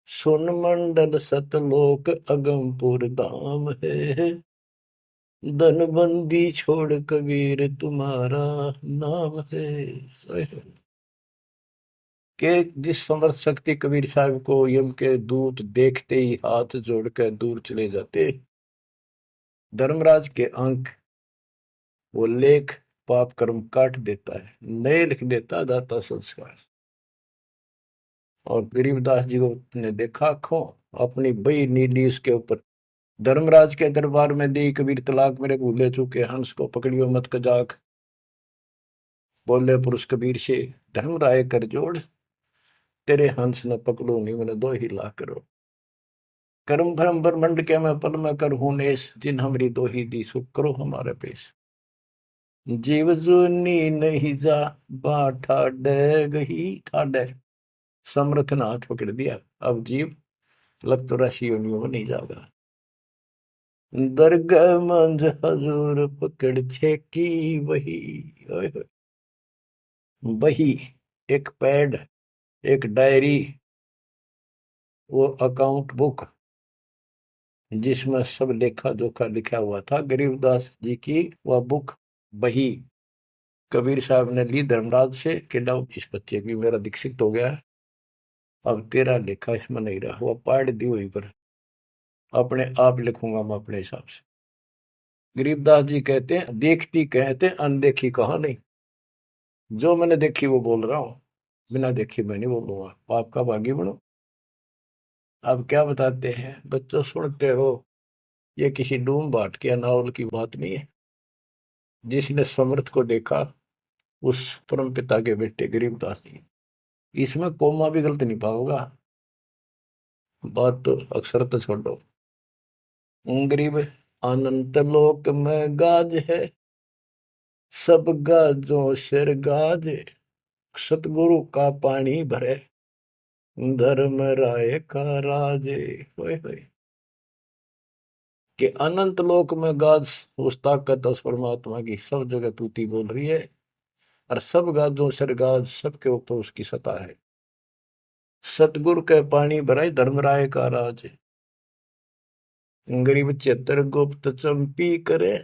सुन मंडल सतलोक अगमपुर धाम है, धनबंदी छोड़ कबीर तुम्हारा नाम है। के जिस समर्थ शक्ति कबीर साहब को यम के दूत देखते ही हाथ जोड़कर दूर चले जाते, धर्मराज के अंक वो लेख पाप कर्म काट देता है, नए लिख देता दाता संस्कार। और गरीबदास जी को ने देखा खो अपनी बई नीली उसके ऊपर, धर्मराज के दरबार में दी कबीर तलाक मेरे भूले चूके, हंस को पकड़ियो मत कजाक, बोले पुरुष कबीर से धर्मराय कर जोड़, तेरे हंस न पकड़ो नहीं मैंने दो ही ला करो, कर्म भरम ब्रह्मंड के मैं पल में कर हूं नेस, जिन हमरी दो ही दी सुख करो हमारे पेश, जीव जुनी नहीं जा बा ठाडे गही, ठाडे समर्थ ने हाथ पकड़ दिया, अब जीव लग तो राशि योनियों में नहीं जाएगा, दरगाह मंझ हजूर पकड़ छे की वही, वही एक पैड, एक डायरी, वो अकाउंट बुक जिसमें सब लेखा जोखा लिखा हुआ था, गरीबदास जी की वह बुक बही कबीर साहब ने ली धर्मराज से कि लो इस बच्चे की मेरा दीक्षित हो गया, अब तेरा लेखा इसमें नहीं रहा, वो पाड़ दी हुई पर अपने आप लिखूंगा मैं अपने हिसाब से। गरीबदास जी कहते हैं देखती कहते अनदेखी कहा नहीं, जो मैंने देखी वो बोल रहा हूं, बिना देखी मैं नहीं बोलूंगा, पाप का भागी बनो। अब क्या बताते हैं बच्चों, सुनते हो, ये किसी डूम बाट के नावल की बात नहीं है, जिसने समर्थ को देखा उस परम पिता के बेटे गरीबदास जी, इसमें कोमा भी गलत नहीं पाओगा, बात तो अक्षर तो छोड़ दो। गरीब अनंत लोक में गाज है, सब गाजों सिर गाज, सतगुरु का पानी भरे, धर्म राय का राजे, होए होए कि अनंत लोक में गाज उस ताकत उस परमात्मा की सब जगह तूती बोल रही है, और सब गाजों सिर गाज सबके ऊपर उसकी सत्ता है, सतगुरु के पानी भराई धर्मराय का राज, गरीब चित्र गुप्त चंपी करे,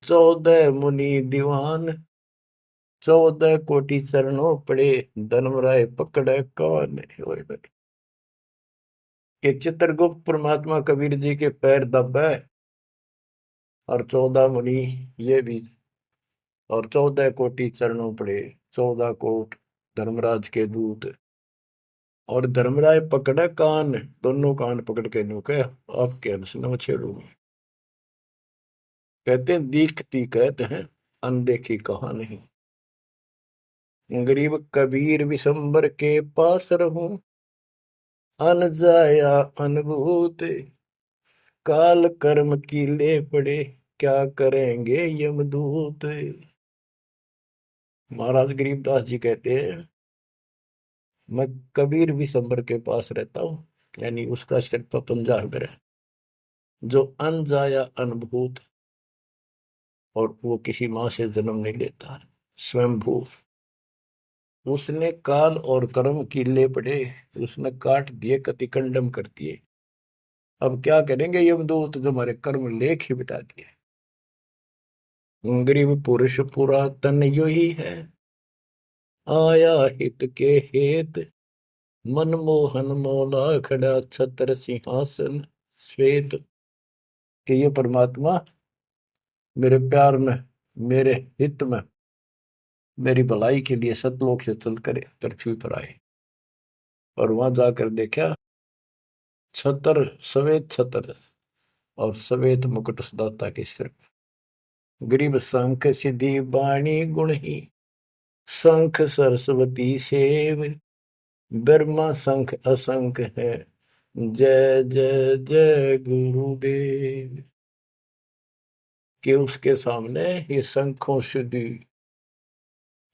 14 मुनि दीवान, 14 कोटि चरणों पड़े, धर्मराय पकड़े कौन, कि चित्रगुप्त परमात्मा कबीर जी के पैर दबे, और 14 मुनि ये भी, और 14 कोटि चरणों पड़े, 14 कोट धर्मराज के दूत, और धर्मराय पकड़े कान, दोनों कान पकड़ के नु के आपके अंश न छेड़ूंगी। कहते हैं दीखती कहते हैं अनदेखी कहा नहीं, गरीब कबीर विशंबर के पास रहूं, अन जाया अनुभूत, काल कर्म की ले पड़े, क्या करेंगे यमदूत। महाराज गरीबदास जी कहते हैं मैं कबीर विशंबर के पास रहता हूँ, यानी उसका सिर पर पंजा है मेरा, जो अन जाया अनुभूत, और वो किसी माँ से जन्म नहीं लेता, स्वयंभू, उसने काल और कर्म की ले पड़े, उसने काट दिए कतिकंडम कर दिए, अब क्या करेंगे यमदूत जो हमारे कर्म लेख ही बिटा दिए। गरीब पुरुष पुरातन यो ही है, आया हित के हेत, मनमोहन मौला खड़ा छत्र सिंहासन श्वेत, कि ये परमात्मा मेरे प्यार में, मेरे हित में, मेरी भलाई के लिए सतलोक से चल कर पृथ्वी पर आए, और वहां जाकर देखा छतर, सफेद छतर, और सवेत मुकुट सदाता के सिर। गरीब शंख सिद्धि बाणी गुण ही, शंख सरस्वती सेव, ब्रह्मा शंख असंख है, जय जय जय गुरुदेव। कि उसके सामने ये शंखों सिद्धि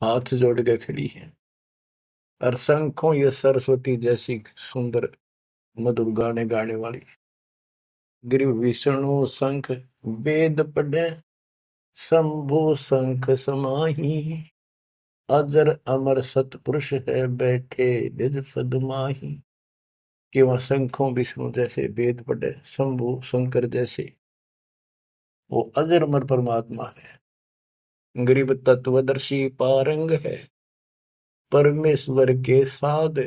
हाथ जोड़ के खड़ी है, और शंखों ये सरस्वती जैसी सुंदर मधुर गाने गाने वाली। गिरिव विष्णु शंख वेद पढ़े, शंभु शंख समाही, अजर अमर सतपुरुष है, बैठे निज पद माही। कि वह शंखों विष्णु जैसे वेद पढ़े, शंभु शंकर जैसे वो अजर अमर परमात्मा है। गरीब तत्वदर्शी पारंग है, परमेश्वर के साध,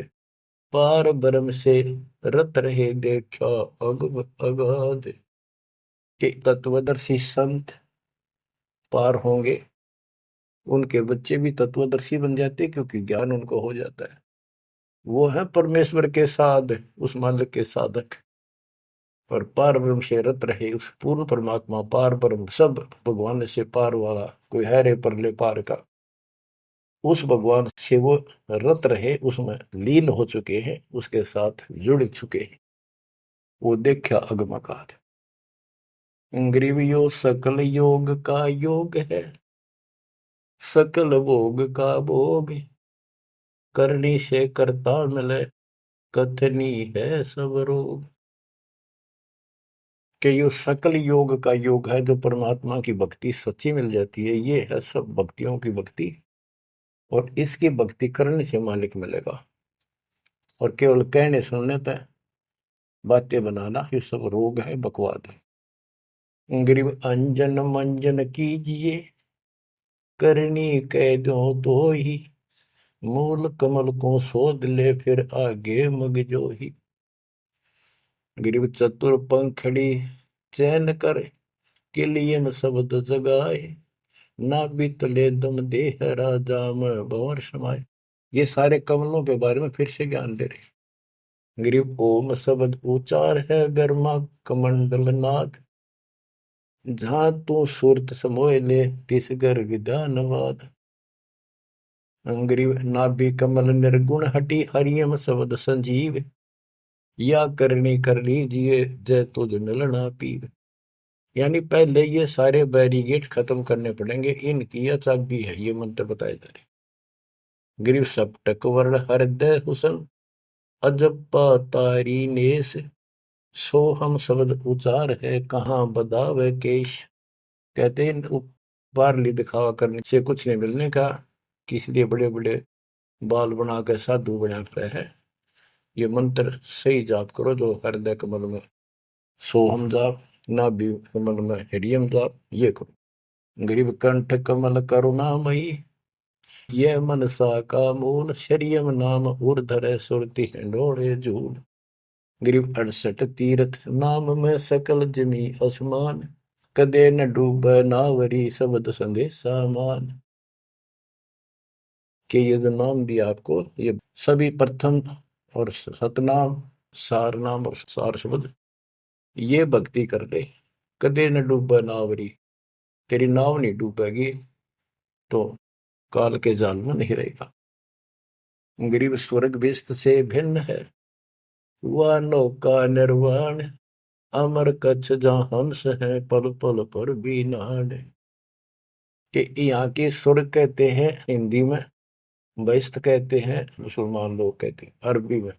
पार ब्रह्म से रत रहे देखा अगाध। के तत्वदर्शी संत पार होंगे, उनके बच्चे भी तत्वदर्शी बन जाते, क्योंकि ज्ञान उनको हो जाता है। वो है परमेश्वर के साध, उस मालिक के साधक, और पार ब्रह्म से रत रहे, उस पूर्ण परमात्मा पार ब्रह्म सब भगवान से पार वाला, कोई है रे परले पार का, उस भगवान से वो रत रहे, उसमें लीन हो चुके हैं, उसके साथ जुड़ चुके हैं। वो देखा अगमकात। ग्रीव योग सकल योग का योग है, सकल भोग का भोग, करनी से करता मिले, कथनी है सब रोग। कि यो सकल योग का योग है, जो परमात्मा की भक्ति सच्ची मिल जाती है, ये है सब भक्तियों की भक्ति, और इसकी भक्ति करने से मालिक मिलेगा। और केवल कहने सुनने तक बातें बनाना ये सब रोग है, बकवाद है। गरीब अंजन मंजन कीजिए, करनी कह दो तो ही, मूल कमल को शोध ले, फिर आगे मग जो ही। गरीब चतुर पंखड़ी चैन कर, किलियन शब्द जगाए, ना बीतले दम देह राजा में भंवर समाये। ये सारे कमलों के बारे में फिर से ज्ञान दे रहे। गरीब ओम शब्द उचार है, ब्रह्मा कमंडल नाद, जहां तू सूरत समोय ले, तिस घर विधानवाद। गरीब नाभि कमल निर्गुण हटी, हरियम शब्द संजीव, या करनी कर लीजिए, जय तुझ मिलना पीव। यानी पहले ये सारे बैरिगेट खत्म करने पड़ेंगे, इनकी यह चाबी है, ये मंत्र बताए जा रहे। गिरिव सप्तक वर्ण हृदय हुसन, अजप्पा तारी नेस, सो हम शब्द उचार है, कहाँ बदावे केश। कहते हैं बारली दिखावा करने से कुछ नहीं मिलने का, कि इसलिए बड़े बड़े बाल बना कर साधु बना रहे हैं। ये मंत्र सही जाप करो, जो हृदय कमल में सोहम जाप, नाभि कमल में हरियम जाप, ये करो। गरीब कंठ कमल करुणामयी, ये मनसा का मूल, शरियम नाम ऊर्धर सुरति हिंडोड़े झूल। गरीब 68 तीर्थ नाम में सकल जमी आसमान, कदे न डूब नावरी शब्द संदेशा मान। कि ये जो नाम दिया आपको, ये सभी प्रथम और सतनाम, सार नाम और सार शब्द, ये भक्ति कर ले, कदे न डूबा नावरी, तेरी नाव नहीं डूबेगी, तो काल के जाल में नहीं रहेगा। गरीब स्वर्ग बेस्त से भिन्न है, वह नौका निर्वाण, अमर कच्छ जहां हंस है, पल पल पर बीनान। कि यहाँ के स्वर्ग कहते हैं हिंदी में, बेस्त कहते हैं मुसलमान लोग, कहते हैं अरबी में,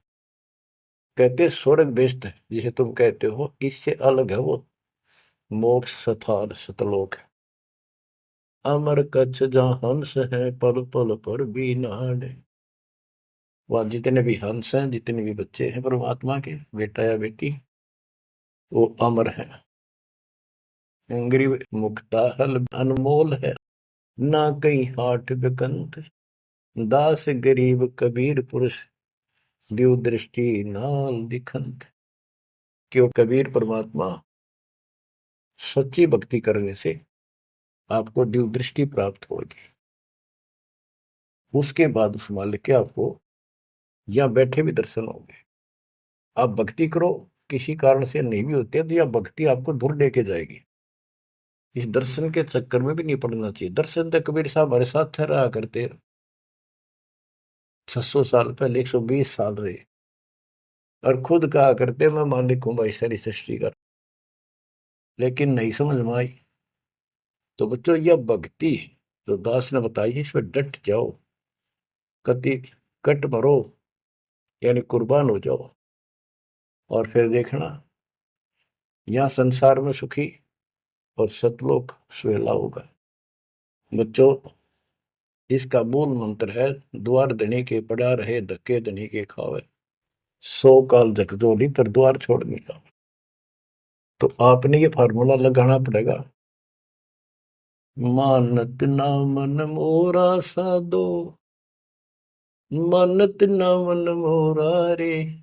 कहते स्वर्ग बेस्त है, जिसे तुम कहते हो, इससे अलग है वो मोक्ष स्थान सतलोक है। अमर कच्छ जहां हंस है, पल पल पर बीनान। वह जितने भी हंस हैं, जितने भी बच्चे हैं परमात्मा के, बेटा या बेटी, वो अमर है। गरीब मुक्ता हल अनमोल है, ना कहीं हाट बिकंत, दास गरीब कबीर पुरुष, दिव दृष्टि नाल दिखंत। क्यों कबीर परमात्मा, सच्ची भक्ति करने से आपको दिव दृष्टि प्राप्त होगी। उसके बाद उस मालिक के आपको यहाँ बैठे भी दर्शन होंगे। आप भक्ति करो, किसी कारण से नहीं भी होती है तो यह भक्ति आपको दूर लेके जाएगी। इस दर्शन के चक्कर में भी नहीं पड़ना चाहिए। दर्शन तो कबीर साहब हमारे साथ रहा करते, 600 साल पहले, 120 साल रहे, और खुद कहा करते मैं मालिक हूं भाई सारी सृष्टि का। लेकिन नहीं समझ में आई। तो बच्चों यह भक्ति जो दास ने बताई, इस पर डट जाओ, कति कट मरो, यानी कुर्बान हो जाओ, और फिर देखना यहां संसार में सुखी और सतलोक सुहेला होगा। बच्चों इसका मूल मंत्र है, द्वार धनी के पड़ा रहे, धक्के धनी के खावे, 100 काल झकझोली पर द्वार छोड़ने का। तो आपने ये फार्मूला लगाना पड़ेगा, मानत ना मन मोरा साधो, मानत ना मन मोरा रे,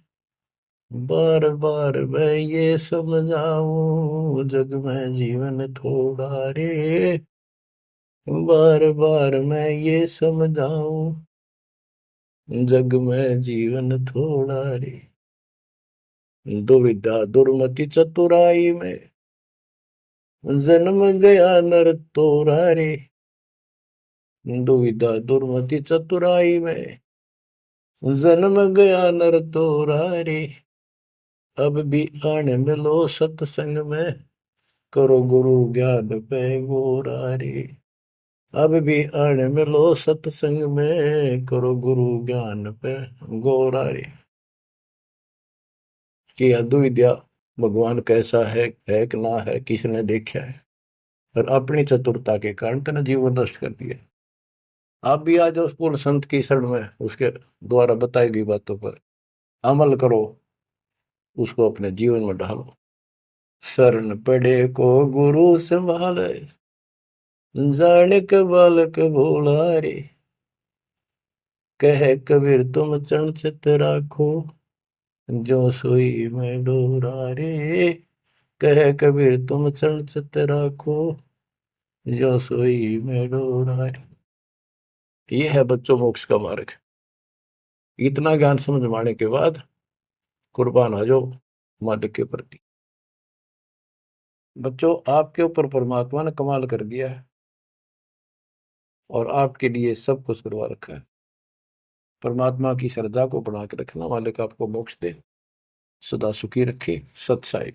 बार बार मैं ये समझाऊं, जग में जीवन थोड़ा रे, बार बार मैं ये समझाऊं, जग में जीवन थोड़ा रे। दुविधा दुर्मति चतुराई में, जन्म गया नर तोरा रे, दुविधा दुर्मति चतुराई में, जन्म गया नर तोरा रे, अब भी आने मिलो सत्संग में, करो गुरु ज्ञान पे गोरा रे, अब भी आने मिलो सत्संग में, करो गुरु ज्ञान पे गोरा रे। कि अद्विद्या भगवान कैसा है कि ना है, किसने देखा है, और अपनी चतुरता के कारण तेने जीवन नष्ट कर दिया। आप भी आ जाओ पूर्ण संत की शरण में, उसके द्वारा बताई गई बातों पर अमल करो, उसको अपने जीवन में ढालो। शरण पड़े को गुरु संभाले, जाने के बालक भोला रे, कह कबीर तुम चरण चित राखो, जो सोई में डोरा रे, कह कबीर तुम चरण चित राखो, जो सोई में डोरा रे। ये है बच्चों मोक्ष का मार्ग। इतना ज्ञान समझ में आने के बाद कुर्बान आ जाओ मालिक के प्रति। बच्चों आपके ऊपर परमात्मा ने कमाल कर दिया है और आपके लिए सब कुछ करवा रखा है। परमात्मा की श्रद्धा को बढ़ा के रखना, मालिक आपको मोक्ष दे, सदा सुखी रखे। सत साई।